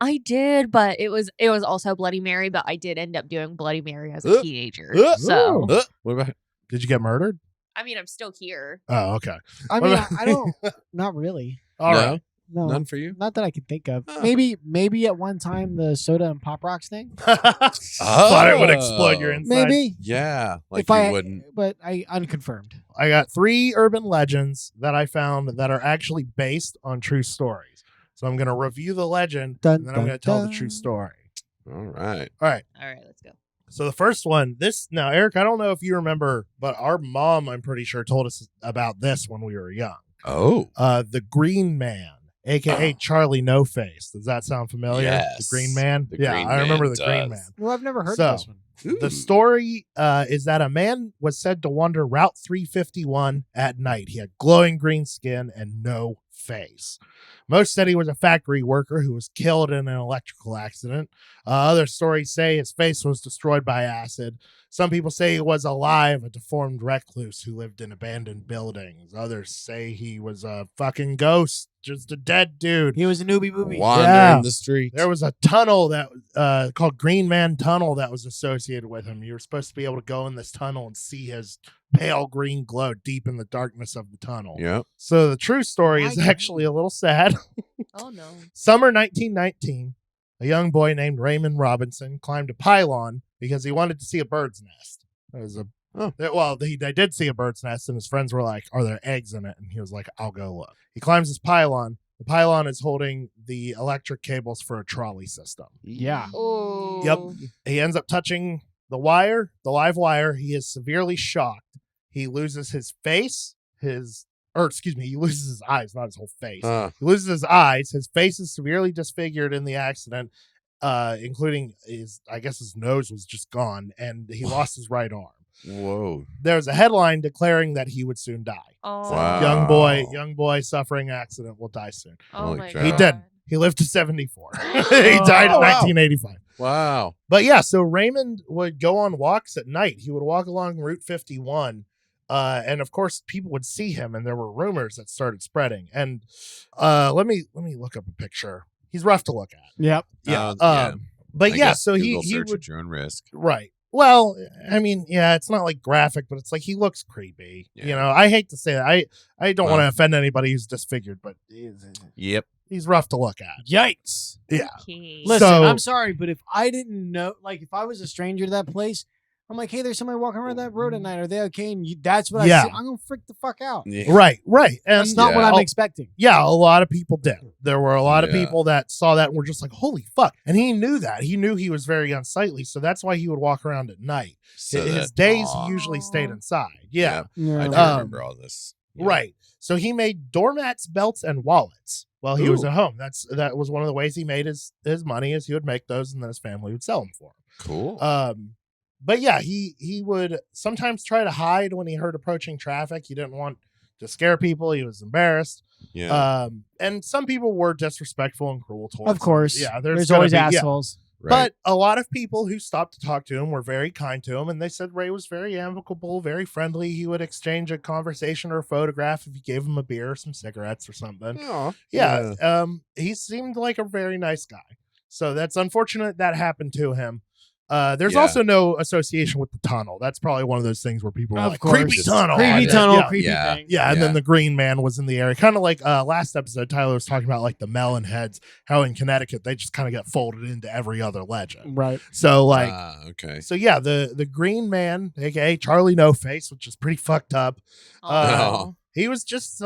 I did, but it was also Bloody Mary, but I did end up doing Bloody Mary as a Uh, teenager. uh, So What about Did you get murdered? I mean I'm still here. Oh, okay. I What mean, about- I don't. Not really. All no? right. No. None for you? Not that I can think of. Oh. Maybe at one time the soda and pop rocks thing. Thought it would explode your Oh. inside. Maybe. Yeah. Like if you I wouldn't. but I unconfirmed. I got 3 urban legends that I found that are actually based on true stories. So I'm going to review the legend Dun, and then I'm going to dun, tell the dun. true story. All right. All right. All right, let's go. So the first one, now, Eric, I don't know if you remember, but our mom, I'm pretty sure, told us about this when we were young. Oh. The Green Man, aka Charlie No Face. Does that sound familiar? Yes. The Green Man? The Yeah, Green I remember Man the Green does. Man. Well, I've never heard So, of this one. Ooh. The story is that a man was said to wander Route 351 at night. He had glowing green skin and no face. Most said he was a factory worker who was killed in an electrical accident. Other stories say his face was destroyed by acid. Some people say he was alive, a deformed recluse who lived in abandoned buildings. Others say he was a fucking ghost, just a dead dude. He was a newbie movie. Wandering Yeah. the streets. There was a tunnel that called Green Man Tunnel that was associated with him. You were supposed to be able to go in this tunnel and see his pale green glow deep in the darkness of the tunnel. Yep. So the true story is My God. actually a little sad. Oh no. Summer 1919, a young boy named Raymond Robinson climbed a pylon because he wanted to see a bird's nest. It was they did see a bird's nest, and his friends were like, "Are there eggs in it?" And he was like, "I'll go look." He climbs this pylon. The pylon is holding the electric cables for a trolley system. Yeah. Oh. Yep. He ends up touching the live wire. He is severely shocked. He loses his face, he loses his eyes, not his whole face. He loses his eyes. His face is severely disfigured in the accident, including his nose was just gone, and he lost his right arm. Whoa. There's a headline declaring that he would soon die. Oh. Wow. Young boy suffering accident will die soon. Oh Holy my crap. He God. did. He lived to 74. He died in Oh, wow. 1985. Wow. But yeah, so Raymond would go on walks at night. He would walk along Route 51. And of course, people would see him, and there were rumors that started spreading. And let me look up a picture. He's rough to look at. Yep. Yeah. Yeah. But I yeah, guess so Google he search would, at your own risk. right. Well, I mean, yeah, it's not like graphic, but it's like he looks creepy. Yeah. You know, I hate to say that. I don't want to Well. offend anybody who's disfigured, but Yep. he's rough to look at. Yikes. Yeah. Okay. Listen, So- I'm sorry, but if I didn't know, like if I was a stranger to that place, I'm like, hey, there's somebody walking around that road at night. Are they okay? And that's what Yeah. I see. I'm gonna freak the fuck out. Yeah. Right. And That's not what I'm expecting. Yeah, a lot of people did. There were a lot of Yeah. people that saw that and were just like, holy fuck. And he knew that. He knew he was very unsightly. So that's why he would walk around at night. So His that- days, Aw. he usually stayed inside. Yeah. I do remember all this. Yeah. Right. So he made doormats, belts, and wallets while he was Ooh. at home. That was one of the ways he made his money, is he would make those and then his family would sell them for him. Cool. But yeah, he would sometimes try to hide when he heard approaching traffic. He didn't want to scare people. He was embarrassed. Yeah. And some people were disrespectful and cruel towards him. Of course. Yeah, There's gonna always be- yeah. assholes. Right. But a lot of people who stopped to talk to him were very kind to him, and they said Ray was very amicable, very friendly. He would exchange a conversation or a photograph if you gave him a beer or some cigarettes or something. Aw. Yeah. He seemed like a very nice guy. So that's unfortunate that happened to him. There's Yeah. also no association with the tunnel. That's probably one of those things where people are Of like, course. creepy Just tunnel. Creepy Yeah, tunnel, yeah. creepy Yeah. thing. Yeah, and Yeah. then the Green Man was in the area. Kind of like last episode, Tyler was talking about like the melon heads, how in Connecticut they just kind of get folded into every other legend. Right. So like, okay. so yeah, the Green Man, aka Charlie No Face, which is pretty fucked up. Oh. He was just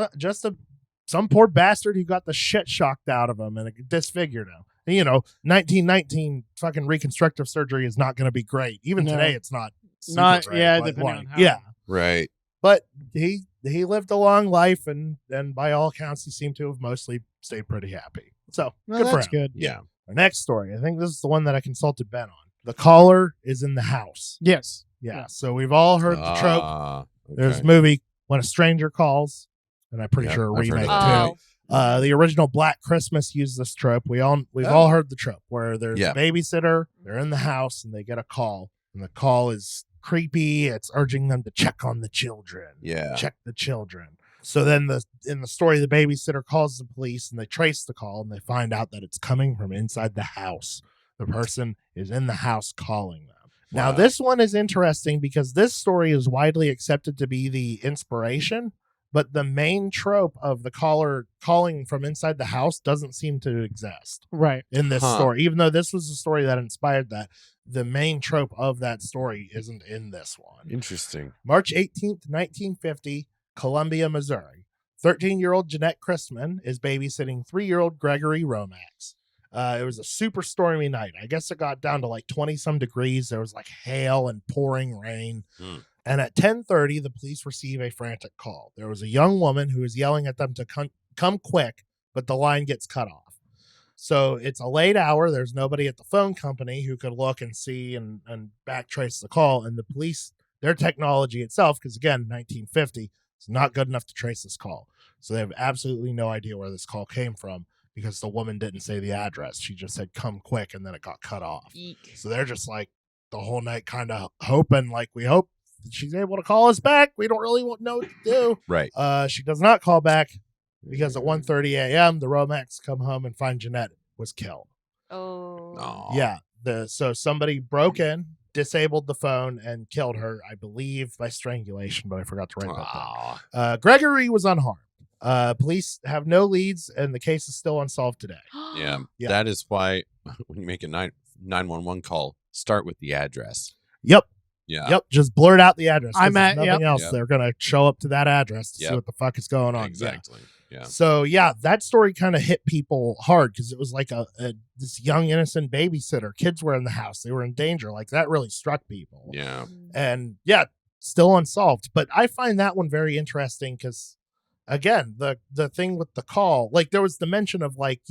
some poor bastard who got the shit shocked out of him and it disfigured him. And, 1919 fucking reconstructive surgery is not going to be great. Even No. today, it's not. Not super great, yeah, but, depending like, on how. yeah. Right. But he lived a long life, and by all accounts, he seemed to have mostly stayed pretty happy. So No, good for that's him. good. Yeah. Our next story, I think this is the one that I consulted Ben on. The caller is in the house. Yes. Yeah. Yeah. So we've all heard the trope. Okay. There's a movie When a Stranger Calls, and I'm pretty Yep, sure a I've heard remake of too. that. Oh. The original Black Christmas used this trope. We've all heard the trope where there's Yeah. a babysitter, they're in the house, and they get a call, and the call is creepy. It's urging them to check on the children. Yeah. Check the children. So then in the story, the babysitter calls the police, and they trace the call, and they find out that it's coming from inside the house. The person is in the house calling them. Now, Wow. this one is interesting because this story is widely accepted to be the inspiration, but the main trope of the caller calling from inside the house doesn't seem to exist Right. in this Huh. story. Even though this was the story that inspired that, the main trope of that story isn't in this one. Interesting. March 18th, 1950, Columbia, Missouri. 13-year-old Jeanette Christman is babysitting 3-year-old Gregory Romax. It was a super stormy night. I guess it got down to like 20-some degrees. There was like hail and pouring rain. And at 10:30, the police receive a frantic call. There was a young woman who was yelling at them to come quick, but the line gets cut off. So it's a late hour. There's nobody at the phone company who could look and see and backtrace the call. And the police, their technology itself, because again, 1950, it's not good enough to trace this call. So they have absolutely no idea where this call came from because the woman didn't say the address. She just said, come quick, and then it got cut off. Eek. So they're just like the whole night kind of hoping, like, we hope that she's able to call us back. We don't really know what to do. Right. She does not call back because at 1:30 a.m., the Romax come home and find Jeanette was killed. Oh. Aw. Yeah. So somebody broke in, disabled the phone, and killed her, I believe, by strangulation, but I forgot to write that down. Aw. Gregory was unharmed. Police have no leads, and the case is still unsolved today. Yeah. Yeah. That is why when you make a 911 call, start with the address. Yep. Yeah. Yep. Just blurt out the address. 'cause I'm there's at- nothing yep. else. Yep. They're going to show up to that address to see Yep. what the fuck is going on. Yeah. Exactly. Yeah. So yeah, that story kind of hit people hard because it was like this young innocent babysitter. Kids were in the house; they were in danger. Like that really struck people. Yeah. And yeah, still unsolved. But I find that one very interesting because, again, the thing with the call, like there was the mention of like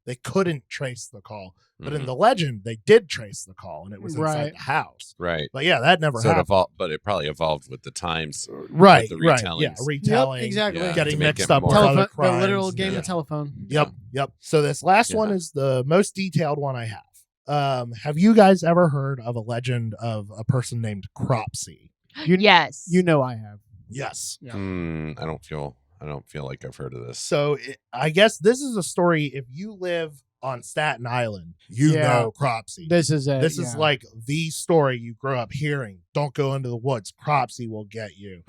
they couldn't trace the call, but in Mhm. the legend they did trace the call and it was inside Right. the house. Right. But yeah, that never So it happened. evolved, but it probably evolved with the times. Right, the right, retellings. yeah, retelling, Yep, exactly. Yeah, getting to make mixed it up with more- other The literal crimes. game Yeah. of telephone. Yep. So this last one Yeah. is the most detailed one I have. Have you guys ever heard of a legend of a person named Cropsy? Yes. You know I have. Yes. Yeah. I don't feel like I've heard of this. So I guess this is a story. If you live on Staten Island, you Yeah. know Cropsy. This is it. This is like the story you grew up hearing. Don't go into the woods. Cropsy will get you.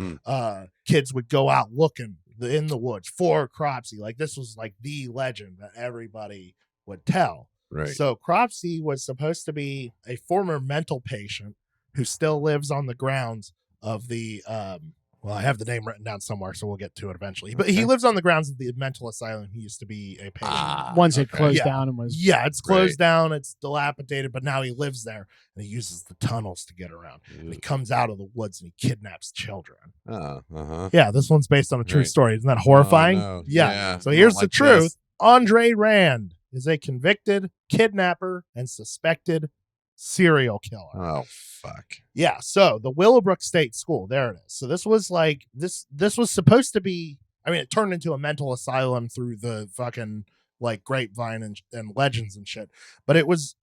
Kids would go out looking in the woods for Cropsy. Like this was like the legend that everybody would tell. Right. So Cropsy was supposed to be a former mental patient who still lives on the grounds of the well, I have the name written down somewhere, so we'll get to it eventually. But he lives on the grounds of the mental asylum he used to be a patient. Once it closed Yeah. down and was Yeah, it's closed down, it's dilapidated, but now he lives there and he uses the tunnels to get around. And he comes out of the woods and he kidnaps children. Yeah, this one's based on a true Right. story. Isn't that horrifying? no. Yeah. Yeah, So I here's don't the like truth. this. Andre Rand is a convicted kidnapper and suspected serial killer. Oh fuck. Yeah, so the Willowbrook State School, there it is. So this was like this was supposed to be, I mean, it turned into a mental asylum through the fucking like grapevine and legends and shit. But it was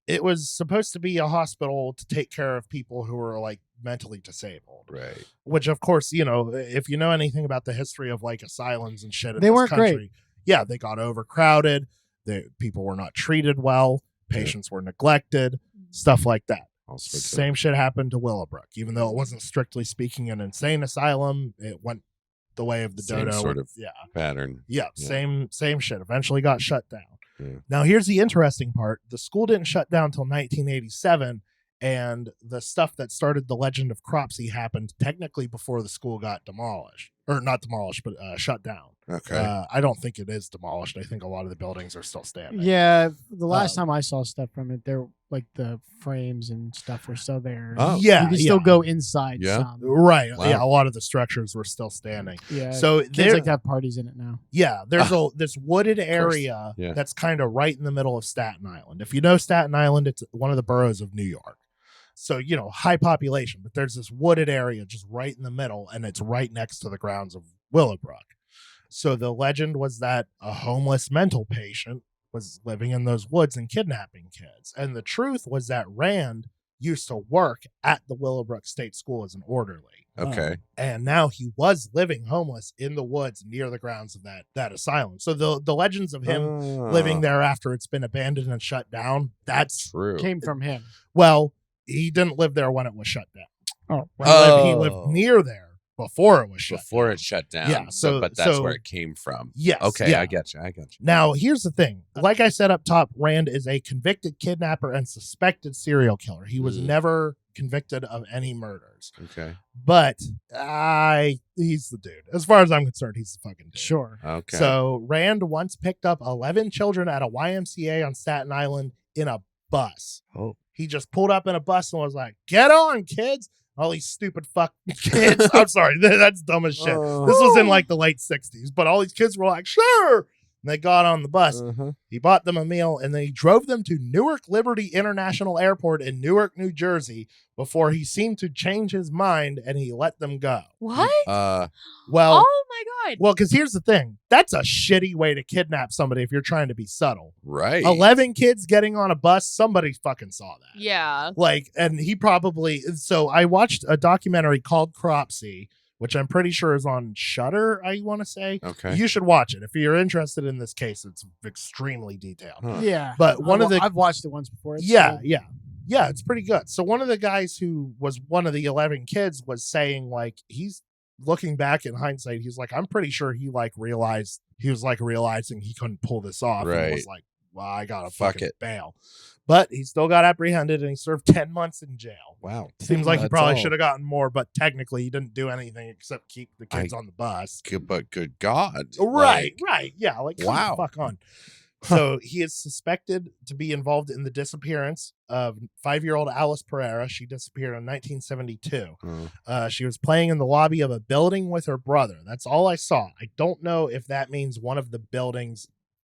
supposed to be a hospital to take care of people who were like mentally disabled. Right. Which of course, you know, if you know anything about the history of like asylums and shit in They this weren't country, great. yeah, they got overcrowded, people were not treated well, patients were neglected, stuff like that. All sorts of- Same shit happened to Willowbrook. Even though it wasn't strictly speaking an insane asylum, it went the way of the Same dodo. sort of yeah. pattern. Yeah, Yeah. same shit. Eventually got shut down. Yeah. Now here's the interesting part. The school didn't shut down until 1987, and the stuff that started the legend of Cropsy happened technically before the school got demolished. Or not demolished, but shut down. Okay. I don't think it is demolished. I think a lot of the buildings are still standing. Yeah, the last time I saw stuff from it, there like the frames and stuff were still there. Oh. Yeah, you can yeah. still go inside. Yeah. Some. Right. Wow. Yeah, a lot of the structures were still standing. Yeah. So Kids there, like to have parties in it now. yeah, there's this wooded area Yeah. that's kind of right in the middle of Staten Island. If you know Staten Island, it's one of the boroughs of New York. So, you know, high population, but there's this wooded area just right in the middle, and it's right next to the grounds of Willowbrook. So the legend was that a homeless mental patient was living in those woods and kidnapping kids. And the truth was that Rand used to work at the Willowbrook State School as an orderly. Okay. And now he was living homeless in the woods near the grounds of that asylum. So the legends of him living there after it's been abandoned and shut down, that's, True. Came from him. well, he didn't live there when it was shut down. Oh, He lived near there before it was shut Before down. it shut down. Yeah, so- but that's so- where it came from. Yes. Okay, yeah. I get you. Now, here's the thing. Like I said up top, Rand is a convicted kidnapper and suspected serial killer. He was Mm. never convicted of any murders. Okay. But he's the dude. As far as I'm concerned, he's the fucking dude. Sure. Okay. So Rand once picked up 11 children at a YMCA on Staten Island in a bus. Oh. He just pulled up in a bus and was like, "Get on, kids." All these stupid fucking kids. I'm sorry. That's dumb as shit. This was in like the late 60s, but all these kids were like, "Sure." And they got on the bus. Uh-huh. He bought them a meal and then he drove them to Newark Liberty International Airport in Newark, New Jersey before he seemed to change his mind and he let them go. What? Well, Oh my god. well, because here's the thing. That's a shitty way to kidnap somebody if you're trying to be subtle. Right. 11 kids getting on a bus, somebody fucking saw that. Yeah. Like, and he probably, so I watched a documentary called Cropsy, which I'm pretty sure is on Shudder, I want to say. Okay. You should watch it. If you're interested in this case, it's extremely detailed. Huh. Yeah. But one of the, I've watched it once before. It's yeah, good. yeah, it's pretty good. So one of the guys who was one of the 11 kids was saying, like, he's looking back in hindsight, he's like, I'm pretty sure he was realizing he couldn't pull this off. And Right. was like, well, I gotta Fuck fucking it. bail. But he still got apprehended and he served 10 months in jail. Wow. Seems like he That's probably all. should have gotten more, but technically he didn't do anything except keep the kids on the bus. But good God. Right, Like, right. Yeah, like, come Wow. the fuck on. So he is suspected to be involved in the disappearance of 5-year-old Alice Pereira. She disappeared in 1972. She was playing in the lobby of a building with her brother. That's all I saw. I don't know if that means one of the buildings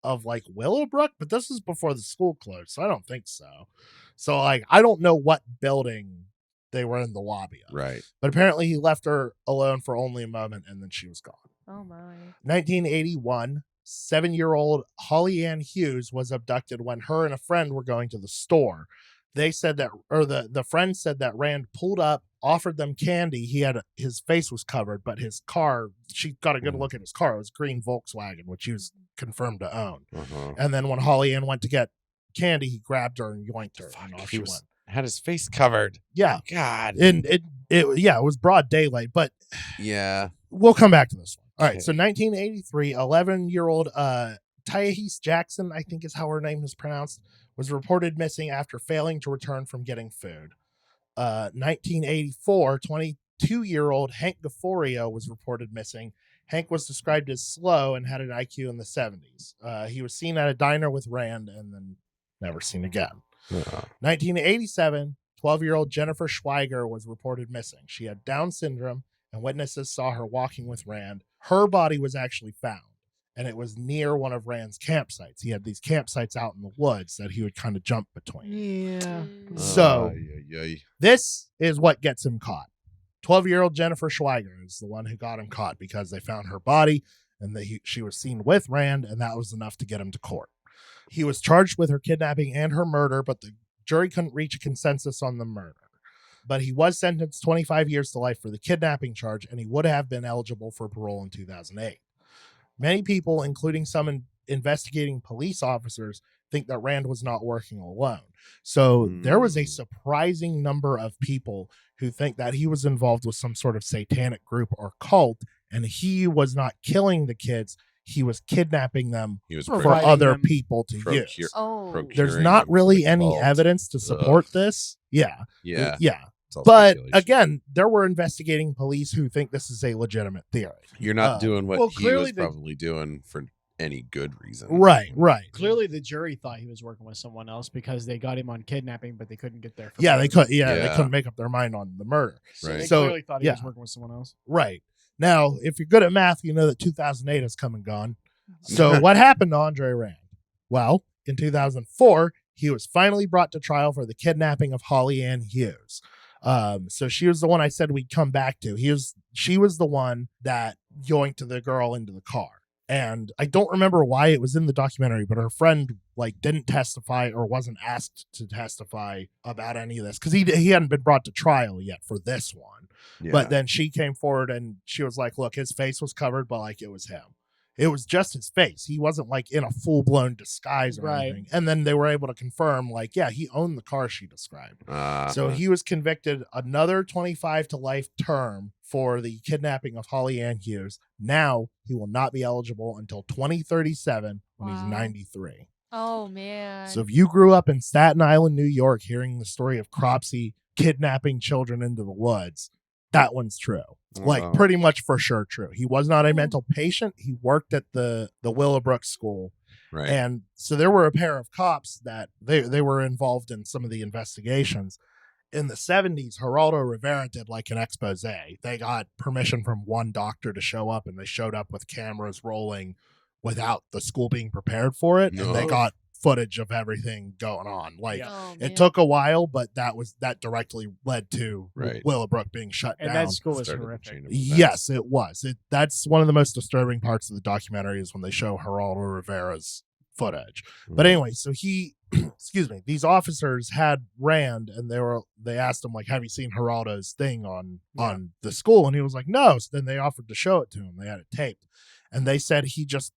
of like Willowbrook, but this is before the school closed, so I don't think so. So like, I don't know what building they were in the lobby of. Right. But apparently he left her alone for only a moment and then she was gone. Oh my. 1981, 7-year-old Holly Ann Hughes was abducted when her and a friend were going to the store. They said that, or the friend said that Rand pulled up, offered them candy. His face was covered, but his car, she got a good look at his car. It was a green Volkswagen, which he was confirmed to own. Uh-huh. And then when Holly Ann went to get candy, he grabbed her and yoinked her. And off she went. Had his face covered. Yeah. God. And it was broad daylight, but Yeah. we'll come back to this one. All right. Okay. So 1983, 11-year-old Tyahese Jackson, I think is how her name is pronounced, was reported missing after failing to return from getting food. 1984, 22-year-old Hank Gaforio was reported missing. Hank was described as slow and had an IQ in the 70s. He was seen at a diner with Rand and then never seen again. 1987, 12-year-old Jennifer Schweiger was reported missing. She had Down syndrome, and witnesses saw her walking with Rand. Her body was actually found, and it was near one of Rand's campsites. He had these campsites out in the woods that he would kind of jump between. Yeah. So this is what gets him caught. 12-year-old Jennifer Schweiger is the one who got him caught because they found her body and she was seen with Rand, and that was enough to get him to court. He was charged with her kidnapping and her murder, but the jury couldn't reach a consensus on the murder. But he was sentenced 25 years to life for the kidnapping charge, and he would have been eligible for parole in 2008. Many people, including some investigating police officers, think that Rand was not working alone. So there was a surprising number of people who think that he was involved with some sort of satanic group or cult, and he was not killing the kids. He was kidnapping them for other people to use. There's not really any evidence to support this. Yeah. But again, there were investigating police who think this is a legitimate theory. You're not doing what he was probably doing for any good reason. Right. Clearly, the jury thought he was working with someone else because they got him on kidnapping, but they couldn't get there. They couldn't make up their mind on the murder. Right. They clearly thought he was working with someone else. Right. Now, if you're good at math, you know that 2008 has come and gone. So what happened to Andre Rand? Well, in 2004, he was finally brought to trial for the kidnapping of Holly Ann Hughes. So she was the one I said we'd come back to. She was the one that yoinked the girl into the car. And I don't remember why it was in the documentary, but her friend didn't testify or wasn't asked to testify about any of this because he hadn't been brought to trial yet for this one. Yeah. But then she came forward and she was like, look, his face was covered, but it was him. It was just his face. He wasn't in a full-blown disguise or anything. And then they were able to confirm, he owned the car she described. So he was convicted another 25 to life term for the kidnapping of Holly Ann Hughes. Now he will not be eligible until 2037 when he's 93. Oh, man. So if you grew up in Staten Island, New York, hearing the story of Cropsy kidnapping children into the woods, that one's true. Pretty much for sure true. He was not a mental patient. He worked at the Willowbrook school. Right. And so there were a pair of cops that they were involved in some of the investigations. In the 70s, Geraldo Rivera did an expose. They got permission from one doctor to show up, and they showed up with cameras rolling without the school being prepared for it. And they got footage of everything going on. It took a while, but that directly led to Willowbrook being shut down. And that school was horrific. Yes, it was. That's one of the most disturbing parts of the documentary is when they show Geraldo Rivera's footage. But anyway, so these officers had Rand, and they asked him have you seen Geraldo's thing on the school? And he was like, no. So then they offered to show it to him. They had it taped, and they said he just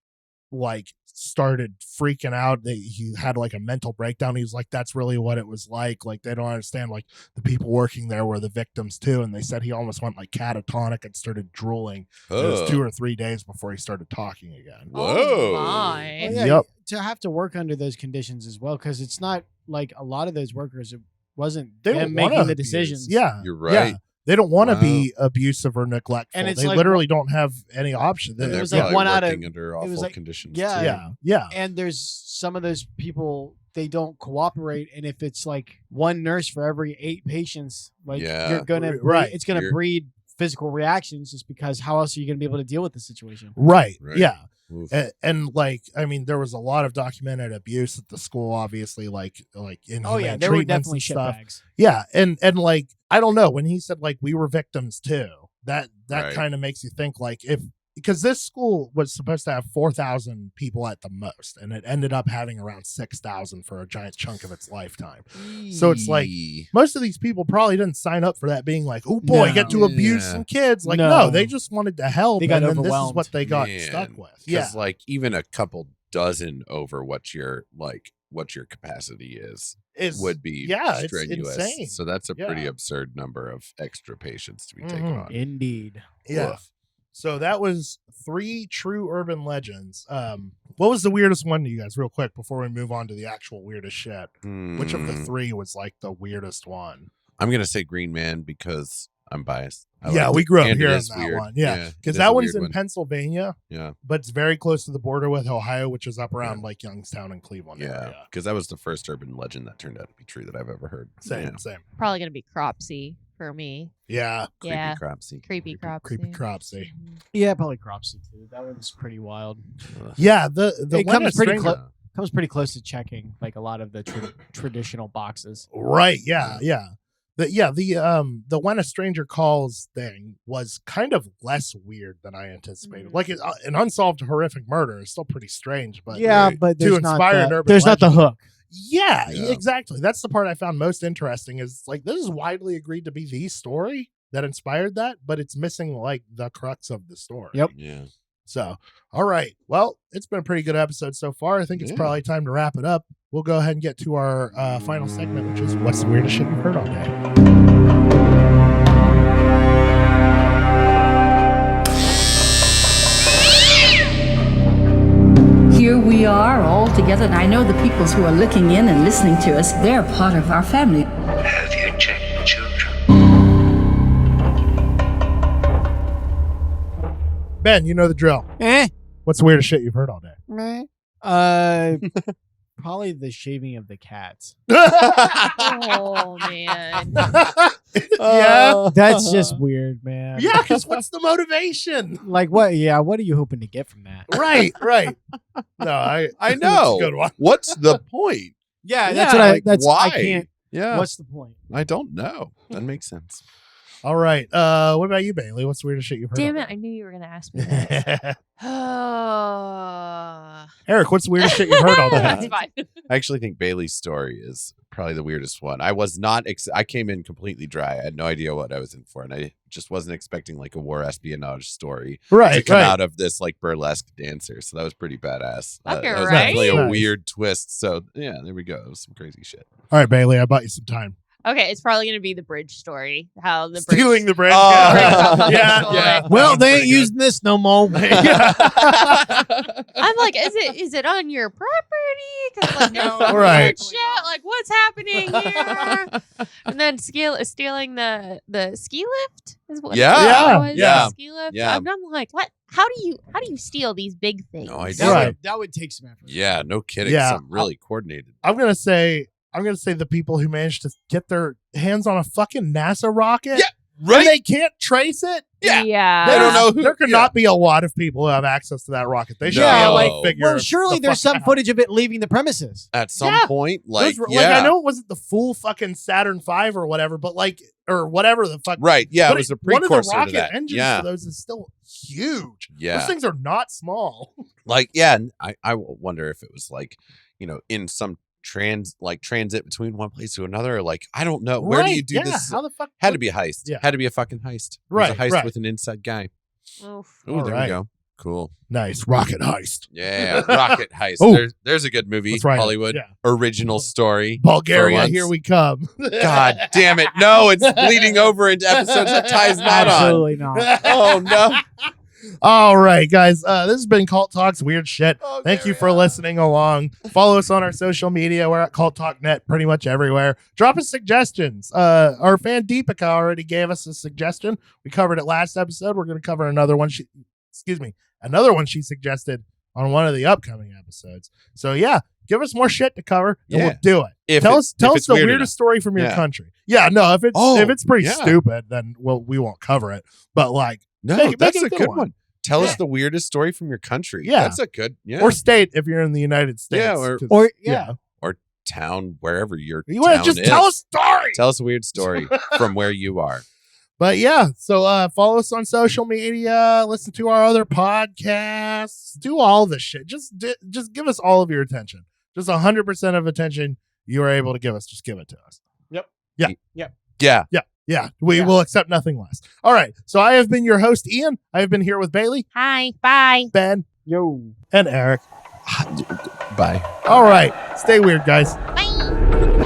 started freaking out. He had a mental breakdown. He was like, that's really what it was like. They don't understand. The people working there were the victims too. And they said he almost went catatonic and started drooling. It was 2 or 3 days before he started talking again. Whoa. Oh my. Well, Yep. To have to work under those conditions as well, because it's not a lot of those workers, it wasn't They them don't making the abuse. decisions. Yeah. You're right. Yeah. They don't want to be abusive or neglectful. And it's they literally don't have any option. And It was they're one out of working under awful conditions. Yeah. Yeah. And there's some of those people, they don't cooperate, and if it's one nurse for every 8 patients, you're gonna it's gonna breed physical reactions, just because how else are you gonna be able to deal with the situation? Right. Yeah. Oof. And there was a lot of documented abuse at the school, obviously, in there were definitely shitbags. Yeah, and I don't know, when he said we were victims too, that kind of makes you think because this school was supposed to have 4,000 people at the most, and it ended up having around 6,000 for a giant chunk of its lifetime. So it's most of these people probably didn't sign up for that being oh boy, No. get to abuse some kids. No, they just wanted to help. They got and then this is overwhelmed. what they got stuck with. Yeah. Because even a couple dozen over what your capacity is would be strenuous. It's insane. So that's a pretty absurd number of extra patients to be taken on. Indeed. Yeah. Oof. So that was 3 true urban legends. What was the weirdest one to you guys, real quick, before we move on to the actual weirdest shit? Which of the 3 was the weirdest one? I'm gonna say Green Man because I'm biased. We grew up and hearing it is that weird. one. Yeah, because it that is a one's weird in one. Pennsylvania. Yeah, but it's very close to the border with Ohio, which is up around like Youngstown and Cleveland. Yeah, because that was the first urban legend that turned out to be true that I've ever heard. Same. Probably gonna be Cropsy for me. Yeah. Yeah. Creepy Cropsy. Creepy Cropsy. Yeah, probably Cropsy too. That one's pretty wild. Yeah, the it comes pretty close to checking like a lot of the traditional boxes. Right. Yeah. The When a Stranger Calls thing was kind of less weird than I anticipated. Like an unsolved horrific murder is still pretty strange, but but to inspire an urban there's not the hook. Yeah, exactly. That's the part I found most interesting. Is like this is widely agreed to be the story that inspired that, but it's missing like the crux of the story. Yep. Yeah. So, all right. Well, it's been a pretty good episode so far. I think it's probably time to wrap it up. We'll go ahead and get to our final segment, which is what's the weirdest shit you've heard all day. Here we are all together, and I know the peoples who are looking in and listening to us, they're part of our family. Have you checked the children? Ben, you know the drill. What's the weirdest shit you've heard all day? Probably the shaving of the cats. Oh man. Yeah. That's just weird, man. Yeah, because what's the motivation? Like what? Yeah, what are you hoping to get from that? Right. No, I know. Good one. What's the point? Yeah, that's what why? I can't. Yeah. What's the point? I don't know. That makes sense. All right. What about you, Bailey? What's the weirdest shit you've heard? Damn it! I knew you were gonna ask me that. Eric, what's the weirdest shit you've heard all day? That's fine. I actually think Bailey's story is probably the weirdest one. I was not. I came in completely dry. I had no idea what I was in for, and I just wasn't expecting like a war espionage story to come out of this like burlesque dancer. So that was pretty badass. That was definitely a weird twist. So yeah, there we go. It was some crazy shit. All right, Bailey, I bought you some time. Okay, it's probably gonna be the bridge story. How the stealing the bridge. Yeah. Well, they ain't using this no more. I'm like, is it on your property? Because like, there's right. shit. Like, what's happening here? And then stealing the ski lift is what. Ski lift. Yeah. I'm like, what? How do you steal these big things? No idea. That would take some effort. Yeah, no kidding. Yeah. Something really coordinated. I'm gonna say the people who managed to get their hands on a fucking NASA rocket. Yeah, right. And they can't trace it. Yeah. Yeah. They don't know who. There could not be a lot of people who have access to that rocket. They should be able to figure. Well, surely there's some footage of it leaving the premises at some point. Like I know it wasn't the full fucking Saturn V or whatever, but like or whatever the fuck. Right. Yeah. But it was a precursor one of the rocket to that. engines for those is still huge. Yeah. Those things are not small. Like, yeah. And I wonder if it was like, in some transit between one place to another, or like I don't know, where do you do this? How the fuck had to be a heist. Had to be a fucking heist. Right, it was a heist with an inside guy. Oof. Ooh, there we go. Cool. Nice rocket heist. Yeah, rocket heist. There's a good movie. That's right. Hollywood original story. Bulgaria, here we come. God damn it! No, it's bleeding over into episodes that ties not Absolutely not. Oh no. All right, guys. This has been Cult Talks Weird Shit. Thank you for listening along. Follow us on our social media. We're at Cult Talk Net pretty much everywhere. Drop us suggestions. Our fan Deepika already gave us a suggestion. We covered it last episode. We're going to cover another one. Another one she suggested on one of the upcoming episodes. So yeah, give us more shit to cover, and we'll do it. Tell us the weirdest story from your country. Yeah, no, if it's pretty stupid, then we won't cover it. But like. No, that's a good one. Tell us the weirdest story from your country. Yeah. That's a good, or state if you're in the United States. Yeah, or town, wherever your town is. Tell a story. Tell us a weird story from where you are. But yeah, so follow us on social media, listen to our other podcasts, do all this shit. Just give us all of your attention. Just 100% of attention you are able to give us. Just give it to us. Yeah, we will accept nothing less. All right. So I have been your host, Ian. I have been here with Bailey. Hi. Bye. Ben. Yo. And Eric. Bye. All right. Stay weird, guys. Bye.